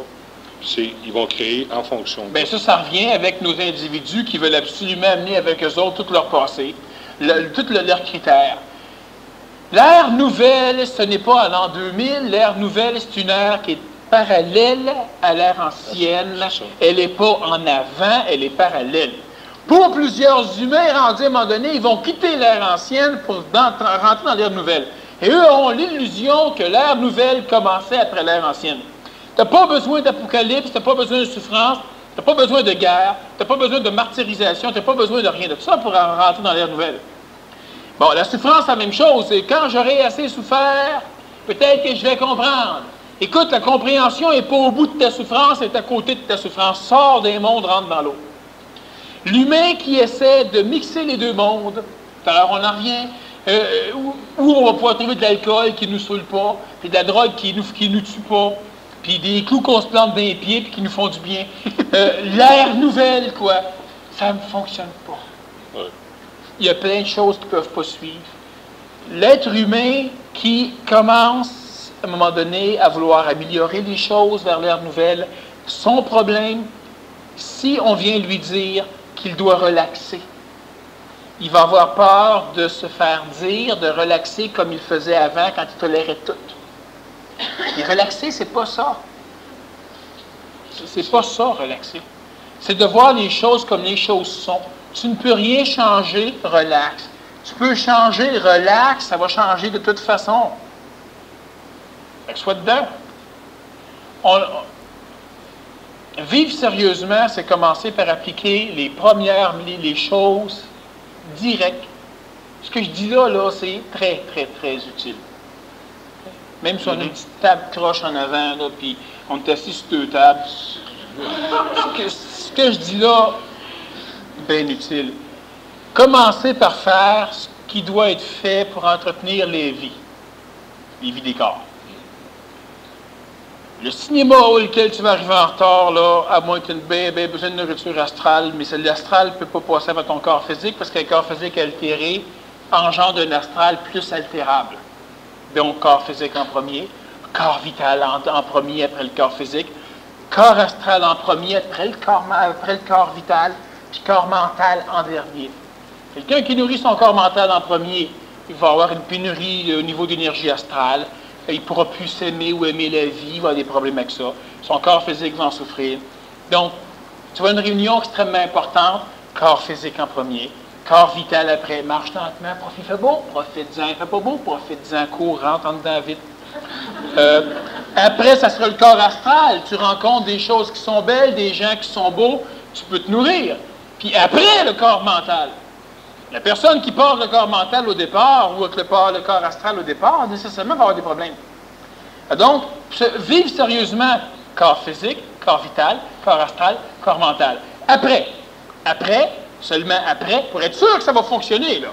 Ils vont créer en fonction de bien, ça revient avec nos individus qui veulent absolument amener avec eux autres tout leur passé, tous leurs critères. L'ère nouvelle, ce n'est pas à l'an 2000. L'ère nouvelle, c'est une ère qui est parallèle à l'ère ancienne. Elle n'est pas en avant, elle est parallèle. Pour plusieurs humains rendus à un moment donné, ils vont quitter l'ère ancienne pour rentrer dans l'ère nouvelle. Et eux ont l'illusion que l'ère nouvelle commençait après l'ère ancienne. Tu n'as pas besoin d'apocalypse, tu n'as pas besoin de souffrance, tu n'as pas besoin de guerre, tu n'as pas besoin de martyrisation, tu n'as pas besoin de rien de tout ça pour rentrer dans l'ère nouvelle. Bon, la souffrance, c'est la même chose. C'est quand j'aurai assez souffert, peut-être que je vais comprendre. Écoute, la compréhension n'est pas au bout de ta souffrance, elle est à côté de ta souffrance. Sors d'un monde, rentre dans l'autre. L'humain qui essaie de mixer les deux mondes, alors on n'en revient, où on va pouvoir trouver de l'alcool qui ne nous saoule pas, puis de la drogue qui nous tue pas, puis des clous qu'on se plante dans les pieds puis qui nous font du bien. L'ère nouvelle, quoi, ça ne fonctionne pas. Ouais. Il y a plein de choses qui ne peuvent pas suivre. L'être humain qui commence, à un moment donné, à vouloir améliorer les choses vers l'ère nouvelle, son problème, si on vient lui dire qu'il doit relaxer, il va avoir peur de se faire dire, de relaxer comme il faisait avant quand il tolérait tout. Et relaxer, c'est pas ça. C'est pas ça, relaxer. C'est de voir les choses comme les choses sont. Tu ne peux rien changer, relax. Tu peux changer, relax, ça va changer de toute façon. Fait que sois dedans. Vivre sérieusement, c'est commencer par appliquer les choses directes. Ce que je dis là, c'est très, très, très utile. Même si on a une petite table croche en avant, là, puis on est assis sur deux tables. Ce que je dis là, bien utile. Commencez par faire ce qui doit être fait pour entretenir les vies des corps. Le cinéma auquel tu vas arriver en retard, là, à moins que tu aies bien besoin de nourriture astrale, mais l'astral ne peut pas passer avant ton corps physique parce qu'un corps physique altéré engendre un astral plus altérable. Donc, corps physique en premier, corps vital en premier après le corps physique, corps astral en premier après le corps vital, puis corps mental en dernier. Quelqu'un qui nourrit son corps mental en premier, il va avoir une pénurie au niveau d'énergie astrale, il ne pourra plus s'aimer ou aimer la vie, il va avoir des problèmes avec ça. Son corps physique va en souffrir. Donc, tu vois une réunion extrêmement importante, corps physique en premier, corps vital après, marche lentement, il fait beau, profite-en, il fait pas beau, profite-en, cours, rentre en dedans vite. Après, ça sera le corps astral, tu rencontres des choses qui sont belles, des gens qui sont beaux, tu peux te nourrir. Puis après, le corps mental. La personne qui porte le corps mental au départ, ou avec le corps astral au départ, nécessairement va avoir des problèmes. Donc, vivre sérieusement, corps physique, corps vital, corps astral, corps mental. Après, seulement après, pour être sûr que ça va fonctionner, là.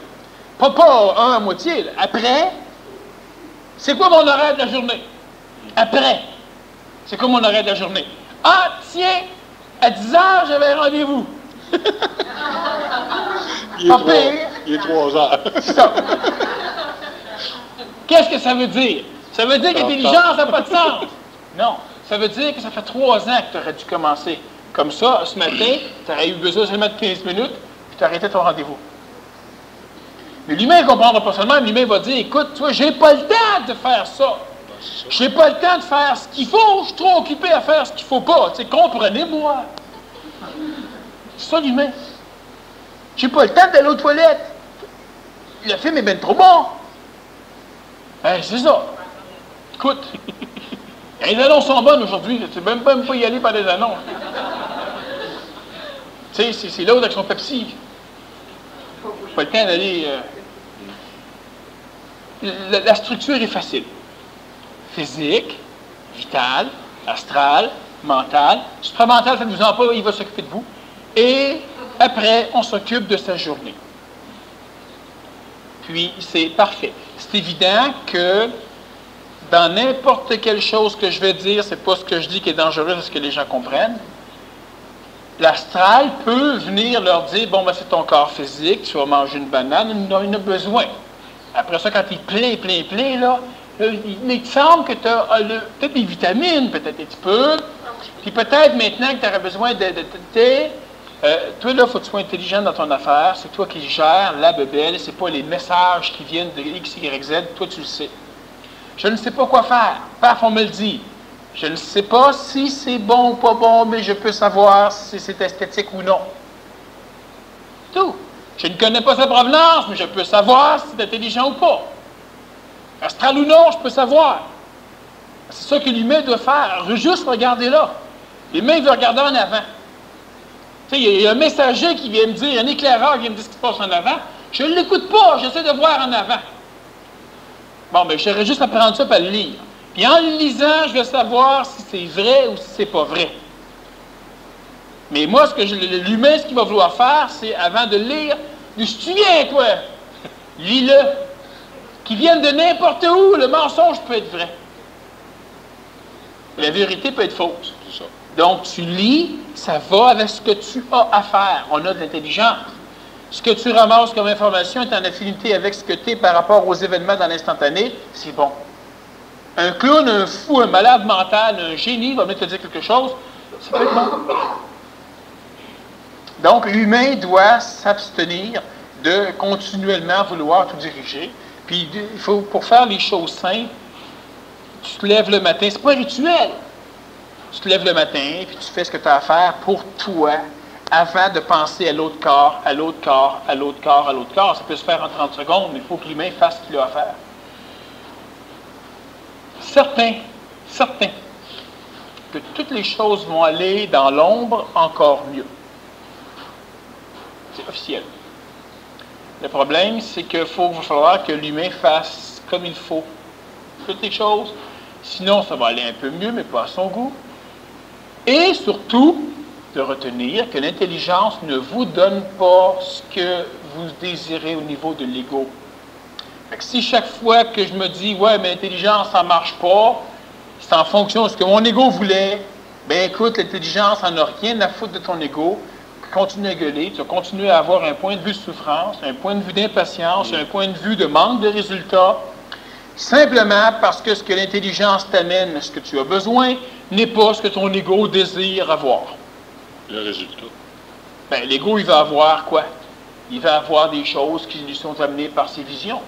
Pas un à moitié, là. Après, C'est quoi mon horaire de la journée? Après, c'est quoi mon horaire de la journée? Ah, tiens, à 10 heures, j'avais un rendez-vous. Il est 3 heures. C'est ça. Qu'est-ce que ça veut dire? Ça veut dire que l'intelligence n'a pas de sens. Non, ça veut dire que ça fait 3 ans que tu aurais dû commencer. Comme ça, ce matin, tu aurais eu besoin seulement de 15 minutes, puis tu arrêtais ton rendez-vous. Mais l'humain ne comprendra pas seulement, l'humain va dire, écoute, tu vois, j'ai pas le temps de faire ça. J'ai pas le temps de faire ce qu'il faut, je suis trop occupé à faire ce qu'il faut pas. Tu sais, comprenez-moi. C'est ça l'humain. J'ai pas le temps d'aller aux toilettes. Le film est bien trop bon. C'est ça. Écoute, les annonces sont bonnes aujourd'hui. Tu ne sais même pas y aller par des annonces. Tu sais, c'est l'autre avec son Pepsi. Pas le temps d'aller... La structure est facile. Physique, vitale, astrale, mentale. Supramental, faites-vous-en pas, il va s'occuper de vous. Et après, on s'occupe de sa journée. Puis, c'est parfait. C'est évident que dans n'importe quelle chose que je vais dire, c'est pas ce que je dis qui est dangereux, c'est ce que les gens comprennent. L'astral peut venir leur dire, bon, ben, c'est ton corps physique, tu vas manger une banane, il en a besoin. Après ça, quand il est plein, là, il te semble que tu as peut-être des vitamines, peut-être un petit peu, puis peut-être maintenant que tu aurais besoin de toi, là, il faut que tu sois intelligent dans ton affaire, c'est toi qui gères la bebelle, c'est pas les messages qui viennent de X, Y, Z, toi tu le sais. Je ne sais pas quoi faire, paf, on me le dit. Je ne sais pas si c'est bon ou pas bon, mais je peux savoir si c'est esthétique ou non. Tout. Je ne connais pas sa provenance, mais je peux savoir si c'est intelligent ou pas. Astral ou non, je peux savoir. C'est ça que l'humain doit faire. Juste regarder là. L'humain veut regarder en avant. Tu sais, il y a un messager qui vient me dire, un éclaireur qui vient me dire ce qui se passe en avant. Je ne l'écoute pas, j'essaie de voir en avant. Bon, ben, j'aurais juste à prendre ça et à le lire. Puis en le lisant, je vais savoir si c'est vrai ou si c'est pas vrai. Mais moi, l'humain, ce qu'il va vouloir faire, c'est, avant de lire, du souviens, toi, lis-le. Qu'il vienne de n'importe où, le mensonge peut être vrai. La vérité peut être fausse. Donc, tu lis, ça va avec ce que tu as à faire. On a de l'intelligence. Ce que tu ramasses comme information est en affinité avec ce que tu es par rapport aux événements dans l'instantané, c'est bon. Un clown, un fou, un malade mental, un génie va venir te dire quelque chose, ça peut être bon. Donc, l'humain doit s'abstenir de continuellement vouloir tout diriger. Puis, il faut, pour faire les choses simples, tu te lèves le matin, c'est pas un rituel. Tu te lèves le matin, puis tu fais ce que tu as à faire pour toi, avant de penser à l'autre corps, à l'autre corps, à l'autre corps, à l'autre corps. Ça peut se faire en 30 secondes, mais il faut que l'humain fasse ce qu'il a à faire. Certain que toutes les choses vont aller dans l'ombre encore mieux. C'est officiel. Le problème, c'est qu'il va falloir que l'humain fasse comme il faut toutes les choses. Sinon, ça va aller un peu mieux, mais pas à son goût. Et surtout, de retenir que l'intelligence ne vous donne pas ce que vous désirez au niveau de l'ego. Fait que si chaque fois que je me dis « Ouais, mais l'intelligence, ça ne marche pas », c'est en fonction de ce que mon ego voulait, ben écoute, l'intelligence n'en a rien à foutre de ton ego. Continue à gueuler, tu vas continuer à avoir un point de vue de souffrance, un point de vue d'impatience, un point de vue de manque de résultats, simplement parce que ce que l'intelligence t'amène, ce que tu as besoin, n'est pas ce que ton ego désire avoir. Le résultat? Bien, l'ego, il va avoir quoi? Il va avoir des choses qui lui sont amenées par ses visions.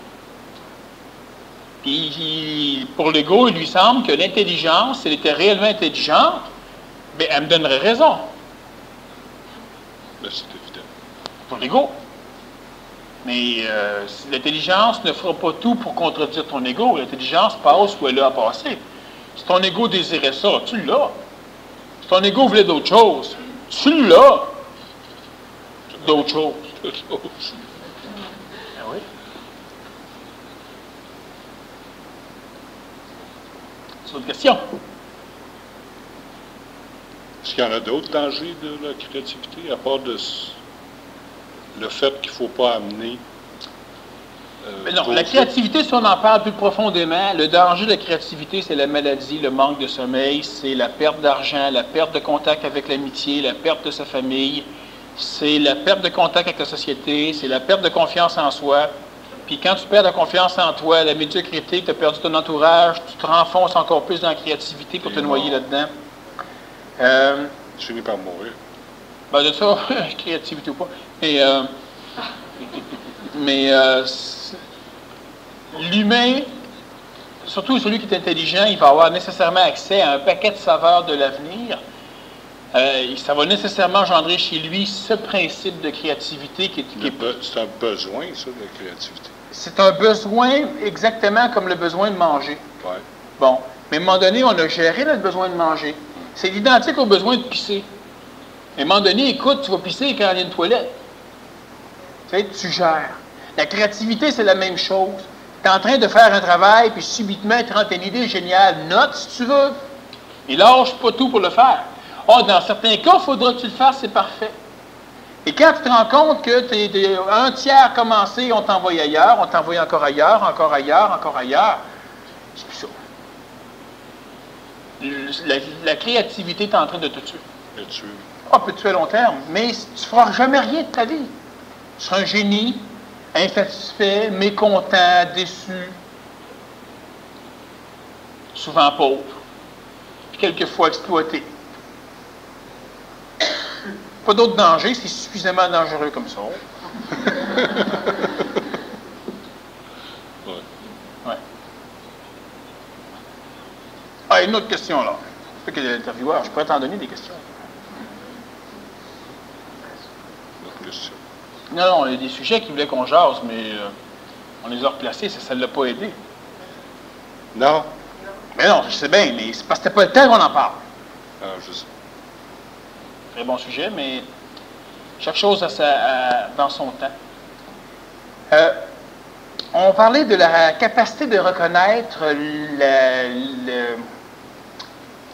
Puis, pour l'ego, il lui semble que l'intelligence, si elle était réellement intelligente, bien, elle me donnerait raison. Ben, c'est évident. Pour l'ego. Mais l'intelligence ne fera pas tout pour contredire ton ego. L'intelligence passe où elle a à passer. Si ton ego désirait ça, tu l'as. Si ton ego voulait d'autres choses, tu l'as. D'autres choses. D'autres choses. Ben oui. C'est une question. Est-ce qu'il y en a d'autres dangers de la créativité, à part le fait qu'il ne faut pas amener Mais non, la créativité, si on en parle plus profondément, le danger de la créativité, c'est la maladie, le manque de sommeil, c'est la perte d'argent, la perte de contact avec l'amitié, la perte de sa famille, c'est la perte de contact avec la société, c'est la perte de confiance en soi. Puis quand tu perds la confiance en toi, la médiocrité, tu as perdu ton entourage, tu te renfonces encore plus dans la créativité pour te noyer là-dedans. Tu finis par mourir. Ben de ça, créativité ou pas. Mais l'humain, surtout celui qui est intelligent, il va avoir nécessairement accès à un paquet de saveurs de l'avenir. Ça va nécessairement engendrer chez lui ce principe de créativité C'est un besoin, ça, de la créativité. C'est un besoin exactement comme le besoin de manger. Ouais. Bon, mais à un moment donné, on a géré notre besoin de manger. C'est identique au besoin de pisser. À un moment donné, écoute, tu vas pisser quand il y a une toilette. Tu sais, tu gères. La créativité, c'est la même chose. Tu es en train de faire un travail, puis subitement, tu rentres une idée géniale. Note, si tu veux. Et lâche pas tout pour le faire. Dans certains cas, il faudra que tu le fasses, c'est parfait. Et quand tu te rends compte que tu es un tiers commencé, on t'envoie ailleurs, on t'envoie encore ailleurs, encore ailleurs, encore ailleurs, c'est plus ça. La créativité est en train de te tuer. Le tuer. Peut te tuer à long terme, mais tu ne feras jamais rien de ta vie. Tu seras un génie, insatisfait, mécontent, déçu, souvent pauvre, puis quelquefois exploité. Pas d'autre danger, c'est suffisamment dangereux comme ça. Ouais. Une autre question, là. Je sais que l'intervieweur, je pourrais t'en donner des questions. Autre question. Non, il y a des sujets qui voulaient qu'on jase, mais on les a replacés, ça ne l'a pas aidé. Non. Mais non, je sais bien, mais c'est parce que c'était pas le temps qu'on en parle. Ah, je sais. Très bon sujet, mais chaque chose dans son temps. On parlait de la capacité de reconnaître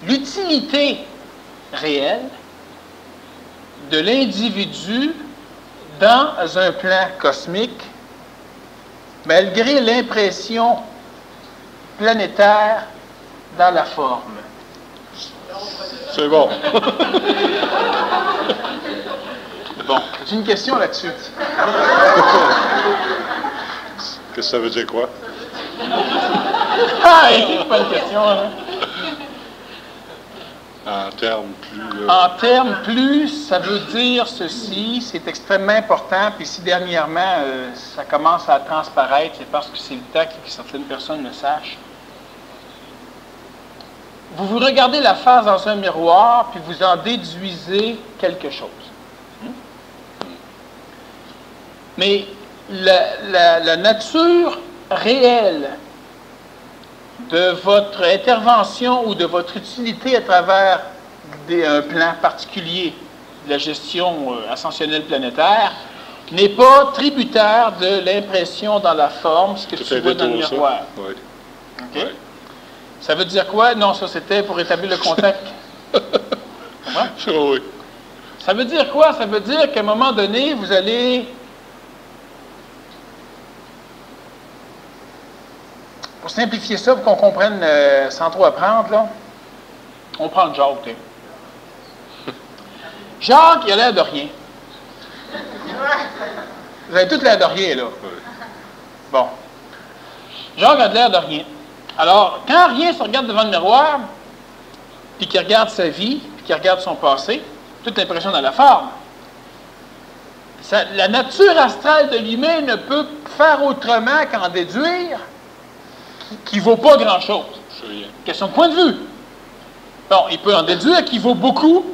l'utilité réelle de l'individu dans un plan cosmique, malgré l'impression planétaire dans la forme. C'est bon. Bon, j'ai une question là-dessus. Qu'est-ce que ça veut dire quoi? C'est pas une question, hein? En termes plus... En termes plus, ça veut dire ceci, c'est extrêmement important, puis si dernièrement ça commence à transparaître, c'est parce que c'est le temps que certaines personnes le sachent. Vous vous regardez la face dans un miroir, puis vous en déduisez quelque chose. Mais la nature réelle de votre intervention ou de votre utilité à travers un plan particulier de la gestion ascensionnelle planétaire n'est pas tributaire de l'impression dans la forme, ce que tu vois dans le miroir. Oui. Okay? Oui. Ça veut dire quoi? Non, ça c'était pour établir le contact. Oui. Ça veut dire quoi? Ça veut dire qu'à un moment donné, vous allez... Pour simplifier ça, pour qu'on comprenne sans trop apprendre, là, on prend Jacques. T'sais. Jacques, il a l'air de rien. Vous avez tous l'air de rien, là. Oui. Bon. Jacques a de l'air de rien. Alors, quand rien se regarde devant le miroir, puis qu'il regarde sa vie, puis qu'il regarde son passé, toute l'impression dans la forme, la nature astrale de l'humain ne peut faire autrement qu'en déduire qu'il ne vaut pas grand-chose. Question de point de vue. Bon, il peut en déduire qu'il vaut beaucoup,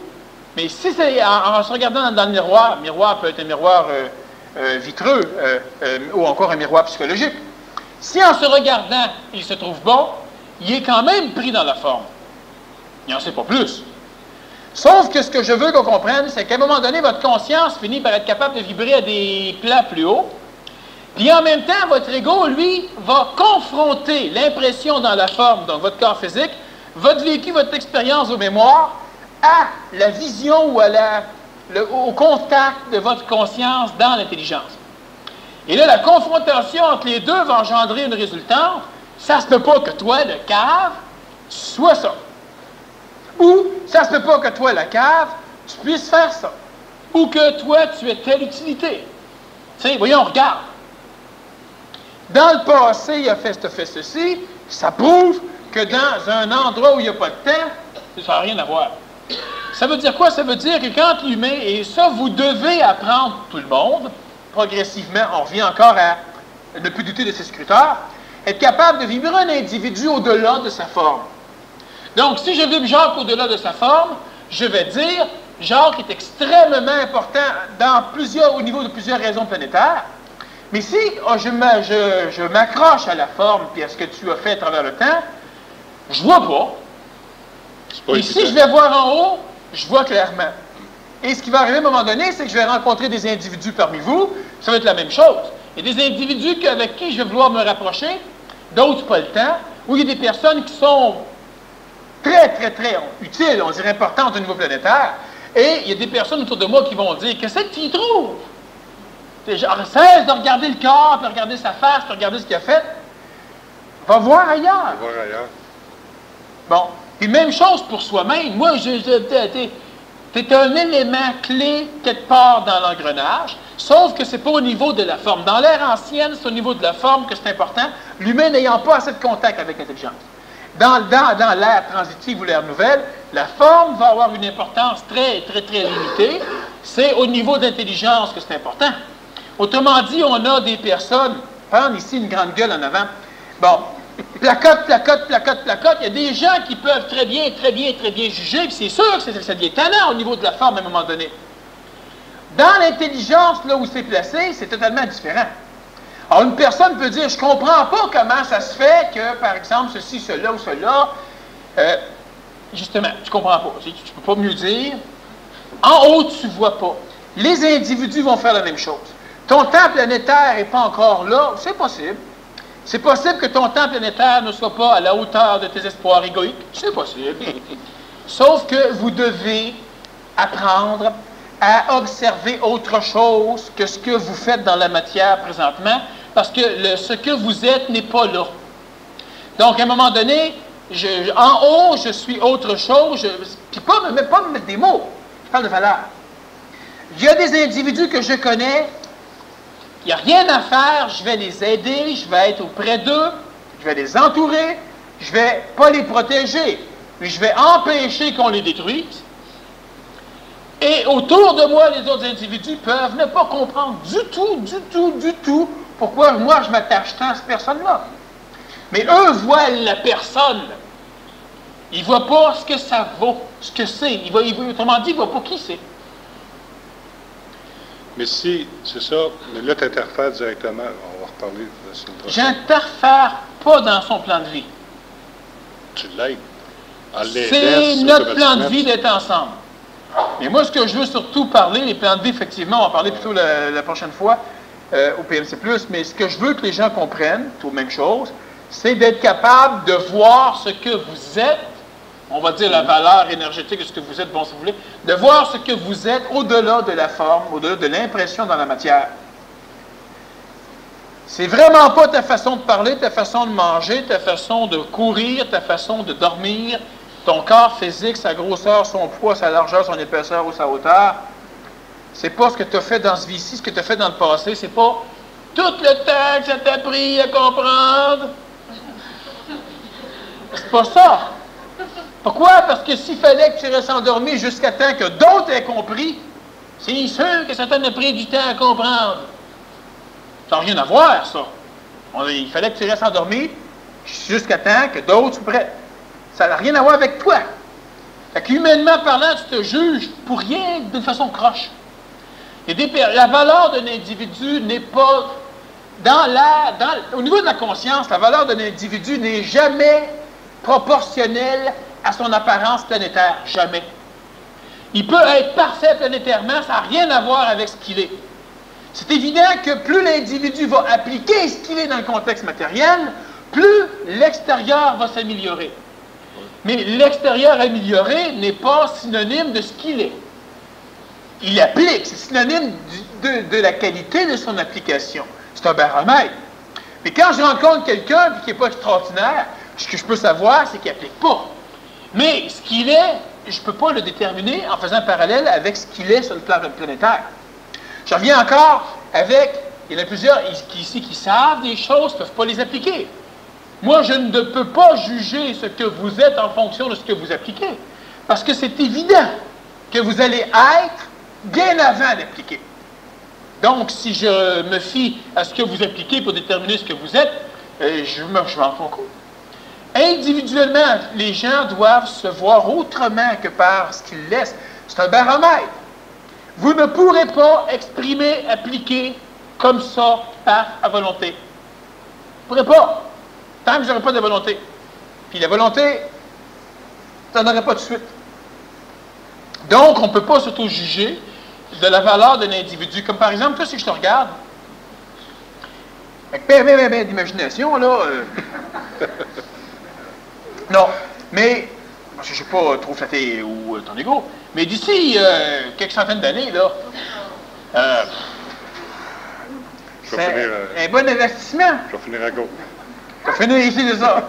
mais si c'est en se regardant dans le miroir peut être un miroir vitreux ou encore un miroir psychologique. Si en se regardant, il se trouve bon, il est quand même pris dans la forme. Il n'en sait pas plus. Sauf que ce que je veux qu'on comprenne, c'est qu'à un moment donné, votre conscience finit par être capable de vibrer à des plans plus hauts. Puis en même temps, votre ego, lui, va confronter l'impression dans la forme, donc votre corps physique, votre vécu, votre expérience, vos mémoires, à la vision ou au contact de votre conscience dans l'intelligence. Et là, la confrontation entre les deux va engendrer une résultante. Ça se peut pas que toi, le cave, tu sois ça. Ou ça se peut pas que toi, la cave, tu puisses faire ça. Ou que toi, tu aies telle utilité. Tu sais, voyons, regarde. Dans le passé, il a fait ceci, ça prouve que dans un endroit où il n'y a pas de temps, ça n'a rien à voir. Ça veut dire quoi? Ça veut dire que quand l'humain, et ça, vous devez apprendre tout le monde, progressivement, on revient encore à ne plus douter de ses scruteurs, être capable de vivre un individu au-delà de sa forme. Donc, si je vibre Jacques au-delà de sa forme, je vais dire, Jacques est extrêmement important au niveau de plusieurs raisons planétaires. Mais si je m'accroche à la forme et à ce que tu as fait à travers le temps, je vois pas. Et si je vais voir en haut, je vois clairement. Et ce qui va arriver à un moment donné, c'est que je vais rencontrer des individus parmi vous, ça va être la même chose. Il y a des individus avec qui je vais vouloir me rapprocher, d'autres pas le temps, où il y a des personnes qui sont très, très, très utiles, on dirait importantes au niveau planétaire, et il y a des personnes autour de moi qui vont dire « Qu'est-ce que tu y trouves? » Genre, cesse de regarder le corps, de regarder sa face, de regarder ce qu'il a fait. Va voir ailleurs. Va voir ailleurs. Bon. Puis même chose pour soi-même. Moi, t'es un élément clé quelque part dans l'engrenage, sauf que c'est pas au niveau de la forme. Dans l'ère ancienne, c'est au niveau de la forme que c'est important, l'humain n'ayant pas assez de contact avec l'intelligence. Dans l'ère transitive ou l'ère nouvelle, la forme va avoir une importance très, très, très limitée. C'est au niveau d'intelligence que c'est important. Autrement dit, on a des personnes, prendre ici une grande gueule en avant, bon, placote, il y a des gens qui peuvent très bien juger, puis c'est sûr que ça devient tannant au niveau de la forme à un moment donné. Dans l'intelligence, là où c'est placé, c'est totalement différent. Alors, une personne peut dire, je ne comprends pas comment ça se fait que, par exemple, ceci, cela ou cela, justement, tu ne comprends pas, tu ne peux pas mieux dire. En haut, tu ne vois pas. Les individus vont faire la même chose. Ton temps planétaire n'est pas encore là, c'est possible. C'est possible que ton temps planétaire ne soit pas à la hauteur de tes espoirs égoïques, c'est possible. Sauf que vous devez apprendre à observer autre chose que ce que vous faites dans la matière présentement, parce que ce que vous êtes n'est pas là. Donc, à un moment donné, en haut, je suis autre chose, puis pas me mettre des mots, je parle de valeur. Il y a des individus que je connais, il n'y a rien à faire, je vais les aider, je vais être auprès d'eux, je vais les entourer, je ne vais pas les protéger, mais je vais empêcher qu'on les détruise. Et autour de moi, les autres individus peuvent ne pas comprendre du tout pourquoi moi je m'attache tant à cette personne-là. Mais eux voient la personne. Ils ne voient pas ce que ça vaut, ce que c'est. Autrement dit, ils ne voient pas qui c'est. Mais si, c'est ça, mais là, tu interfères directement, on va reparler de la semaine prochaine. J'interfère pas dans son plan de vie. Tu l'aides. C'est notre plan de vie d'être ensemble. Mais moi, ce que je veux surtout parler, les plans de vie, effectivement, on va en parler plutôt la prochaine fois au PMC+, mais ce que je veux que les gens comprennent, tout même chose, c'est d'être capable de voir ce que vous êtes, on va dire la valeur énergétique de ce que vous êtes, bon, si vous voulez, de voir ce que vous êtes au-delà de la forme, au-delà de l'impression dans la matière. C'est vraiment pas ta façon de parler, ta façon de manger, ta façon de courir, ta façon de dormir, ton corps physique, sa grosseur, son poids, sa largeur, son épaisseur ou sa hauteur. C'est pas ce que tu as fait dans ce vie-ci, ce que tu as fait dans le passé, c'est pas tout le temps que ça t'a pris à comprendre. C'est pas ça. Pourquoi? Parce que s'il fallait que tu restes endormi jusqu'à temps que d'autres aient compris, c'est sûr que ça t'a pris du temps à comprendre. Ça n'a rien à voir, ça. Il fallait que tu restes endormi jusqu'à temps que d'autres soient prêts. Ça n'a rien à voir avec toi. Fait qu'humainement parlant, tu te juges pour rien d'une façon croche. La valeur d'un individu n'est pas... au niveau de la conscience, la valeur d'un individu n'est jamais proportionnelle à son apparence planétaire. Jamais. Il peut être parfait planétairement, ça n'a rien à voir avec ce qu'il est. C'est évident que plus l'individu va appliquer ce qu'il est dans le contexte matériel, plus l'extérieur va s'améliorer. Mais l'extérieur amélioré n'est pas synonyme de ce qu'il est. Il applique, c'est synonyme de la qualité de son application. C'est C'est un baromètre. Mais quand je rencontre quelqu'un qui n'est pas extraordinaire, ce que je peux savoir, c'est qu'il n'applique pas. Mais ce qu'il est, je ne peux pas le déterminer en faisant un parallèle avec ce qu'il est sur le plan planétaire. Je reviens encore avec, il y en a plusieurs ici qui savent des choses, ne peuvent pas les appliquer. Moi, je ne peux pas juger ce que vous êtes en fonction de ce que vous appliquez. Parce que c'est évident que vous allez être bien avant d'appliquer. Donc, si je me fie à ce que vous appliquez pour déterminer ce que vous êtes, je m'en rends compte. Individuellement, les gens doivent se voir autrement que par ce qu'ils laissent. C'est un baromètre. Vous ne pourrez pas exprimer, appliquer comme ça à volonté. Vous ne pourrez pas. Tant que vous n'aurez pas de volonté. Puis la volonté, vous n'en aurez pas de suite. Donc, on ne peut pas s'auto-juger de la valeur d'un individu. Comme par exemple, toi, si je te regarde, avec bien d'imagination, là... non, mais, je ne suis pas trop flatté ou ton ego, mais d'ici quelques centaines d'années, là, c'est un bon investissement. Je vais finir à gauche. Je vais finir ici, c'est ça.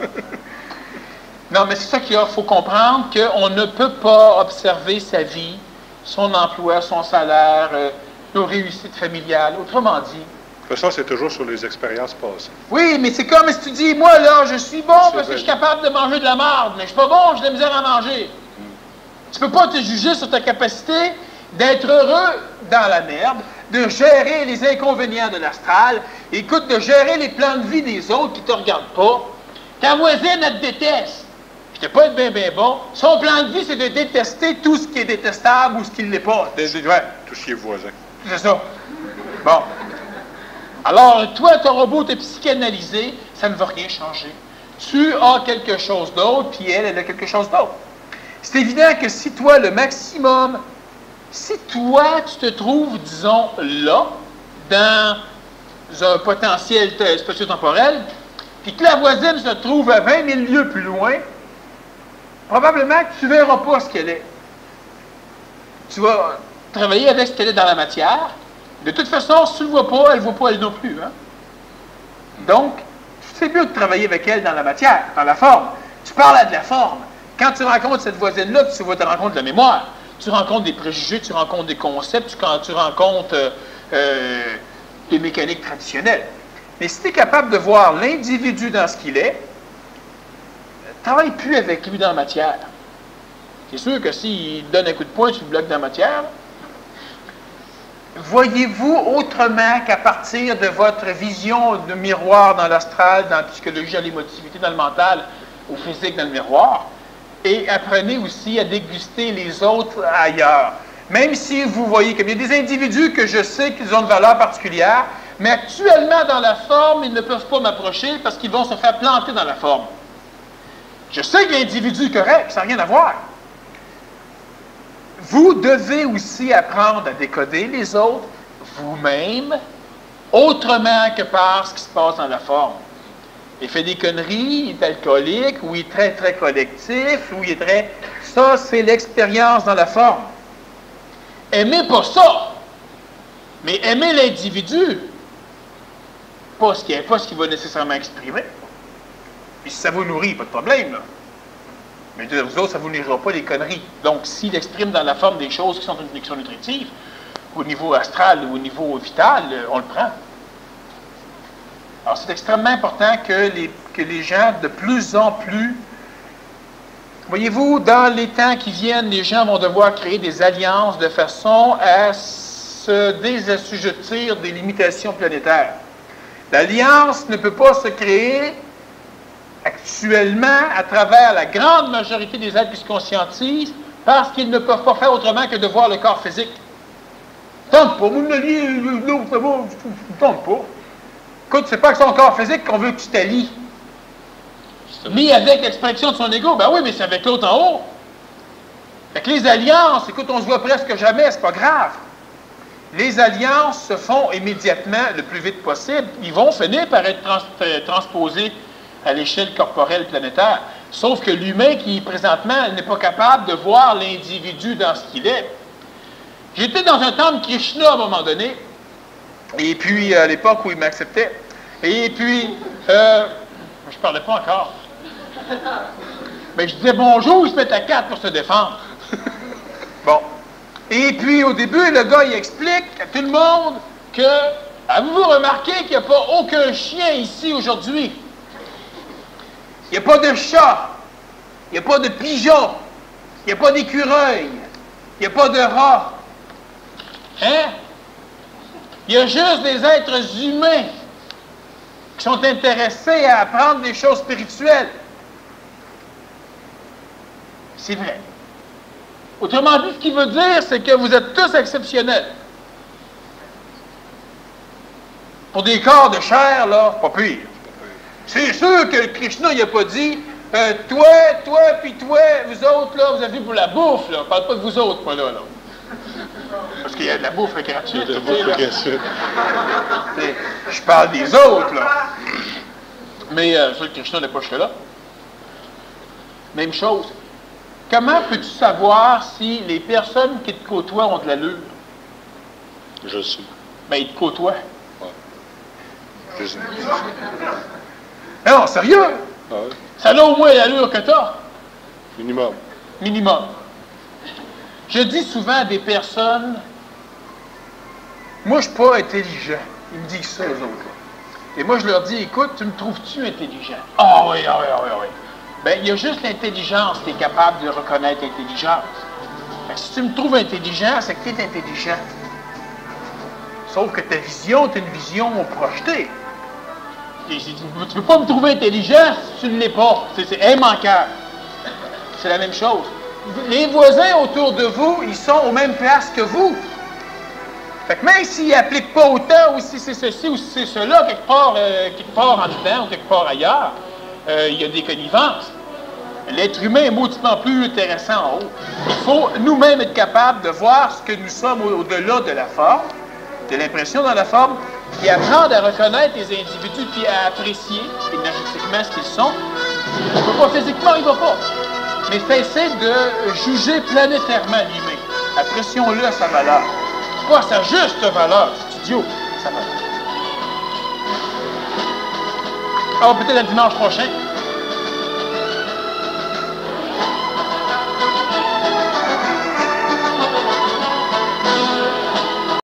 Non, mais c'est ça qu'il faut comprendre, qu'on ne peut pas observer sa vie, son emploi, son salaire, nos réussites familiales. Autrement dit... De toute façon, c'est toujours sur les expériences passées. Oui, mais c'est comme si tu dis, moi, là, je suis bon parce que je suis capable de manger de la marde, mais je suis pas bon, j'ai de la misère à manger. Tu peux pas te juger sur ta capacité d'être heureux dans la merde, de gérer les inconvénients de l'astral, écoute, de gérer les plans de vie des autres qui ne te regardent pas. Ta voisine, elle te déteste. Je ne pas être bien bon. Son plan de vie, c'est de détester tout ce qui est détestable ou ce qui ne l'est pas. Tout ce qui est voisin. C'est ça. Bon. Alors, toi, ton robot te psychanalyser, ça ne va rien changer. Tu as quelque chose d'autre, puis elle a quelque chose d'autre. C'est évident que si toi, le maximum, si toi, tu te trouves, disons, là, dans un potentiel spatio-temporel, puis que la voisine se trouve à 20 000 lieues plus loin, probablement que tu ne verras pas ce qu'elle est. Tu vas travailler avec ce qu'elle est dans la matière. De toute façon, si tu ne le vois pas, elle ne voit pas elle non plus. Hein? Donc, c'est mieux de travailler avec elle dans la matière, dans la forme. Tu parles de la forme. Quand tu rencontres cette voisine-là, tu vas te rendre compte de la mémoire. Tu rencontres des préjugés, tu rencontres des concepts, tu rencontres des mécaniques traditionnelles. Mais si tu es capable de voir l'individu dans ce qu'il est, travaille plus avec lui dans la matière. C'est sûr que s'il donne un coup de poing, tu le bloques dans la matière. Voyez-vous autrement qu'à partir de votre vision de miroir dans l'astral, dans la psychologie, dans l'émotivité, dans le mental, au physique, dans le miroir, et apprenez aussi à déguster les autres ailleurs. Même si vous voyez qu'il y a des individus que je sais qu'ils ont une valeur particulière, mais actuellement dans la forme, ils ne peuvent pas m'approcher parce qu'ils vont se faire planter dans la forme. Je sais que l'individu est correct, ça n'a rien à voir. Vous devez aussi apprendre à décoder les autres vous-même, autrement que par ce qui se passe dans la forme. Il fait des conneries, il est alcoolique, ou il est très, très collectif, ou il est très... Ça, c'est l'expérience dans la forme. Aimez pas ça, mais aimez l'individu, pas ce qu'il va nécessairement exprimer. Et si ça vous nourrit, pas de problème, là. Mais de vous autres, ça ne vous nourrira pas les conneries. Donc, s'il exprime dans la forme des choses qui sont nutritives, au niveau astral ou au niveau vital, on le prend. Alors, c'est extrêmement important que les gens, de plus en plus... Voyez-vous, dans les temps qui viennent, les gens vont devoir créer des alliances de façon à se désassujettir des limitations planétaires. L'alliance ne peut pas se créer actuellement à travers la grande majorité des êtres qui se conscientisent parce qu'ils ne peuvent pas faire autrement que de voir le corps physique. Tente pas, mon allié, l'autre, ça va, tente pas. Écoute, c'est pas que son corps physique qu'on veut que tu t'allies. Mais avec l'expression de son ego, ben oui, mais c'est avec l'autre en haut. Fait que les alliances, écoute, on se voit presque jamais, c'est pas grave. Les alliances se font immédiatement, le plus vite possible. Ils vont finir par être transposés à l'échelle corporelle planétaire. Sauf que l'humain qui, présentement, n'est pas capable de voir l'individu dans ce qu'il est. J'étais dans un temple Krishna à un moment donné, Et puis, à l'époque où il m'acceptait. Et puis, je parlais pas encore. Mais je disais bonjour, il se met à 4 pour se défendre. Bon. Et puis, au début, le gars, il explique à tout le monde que, avez-vous remarqué qu'il n'y a pas aucun chien ici aujourd'hui? Il n'y a pas de chat. Il n'y a pas de pigeon. Il n'y a pas d'écureuil. Il n'y a pas de rat. Hein? Il y a juste des êtres humains qui sont intéressés à apprendre des choses spirituelles. C'est vrai. Autrement dit, ce qu'il veut dire, c'est que vous êtes tous exceptionnels. Pour des corps de chair, là, pas pire. C'est sûr que le Krishna, il n'a pas dit toi, puis toi, vous autres, là, vous avez vu pour la bouffe, là. Je parle pas de vous autres, moi, là. Parce qu'il y a de la bouffe gratuite. De la bouffe gratuite. Je parle des autres, là. Mais ça, le Krishna n'est pas là. Même chose. Comment peux-tu savoir si les personnes qui te côtoient ont de l'allure? Je sais. Ben, ils te côtoient. Ouais. Je sais. Non, sérieux? Ah ouais. Ça a au moins l'allure que t'as. Minimum. Minimum. Je dis souvent à des personnes, moi, je ne suis pas intelligent. Ils me disent ça, eux autres. Là. Et moi, je leur dis, écoute, tu me trouves-tu intelligent? Ah oui, ah oui, ah oui, ah oui. Bien, il y a juste l'intelligence qui est capable de reconnaître l'intelligence. Si tu me trouves intelligent, c'est que tu es intelligent. Sauf que ta vision, tu as une vision projetée. Tu ne peux pas me trouver intelligent si tu ne l'es pas. C'est immanquable. C'est la même chose. Les voisins autour de vous, ils sont aux mêmes places que vous. Fait que même s'ils n'appliquent pas autant, ou si c'est ceci, ou si c'est cela, quelque part en dedans, ou quelque part ailleurs, il y a des connivences. L'être humain est mauditement plus intéressant en haut. Il faut nous-mêmes être capables de voir ce que nous sommes au-delà de la forme, de l'impression dans la forme, puis apprendre à reconnaître les individus, puis à apprécier énergétiquement ce qu'ils sont. Il ne va pas physiquement, il ne va pas. Mais cesser de juger planétairement l'humain. Apprécions-le à sa valeur. Pas à sa juste valeur, c'est idiot, sa valeur. Alors peut-être le dimanche prochain.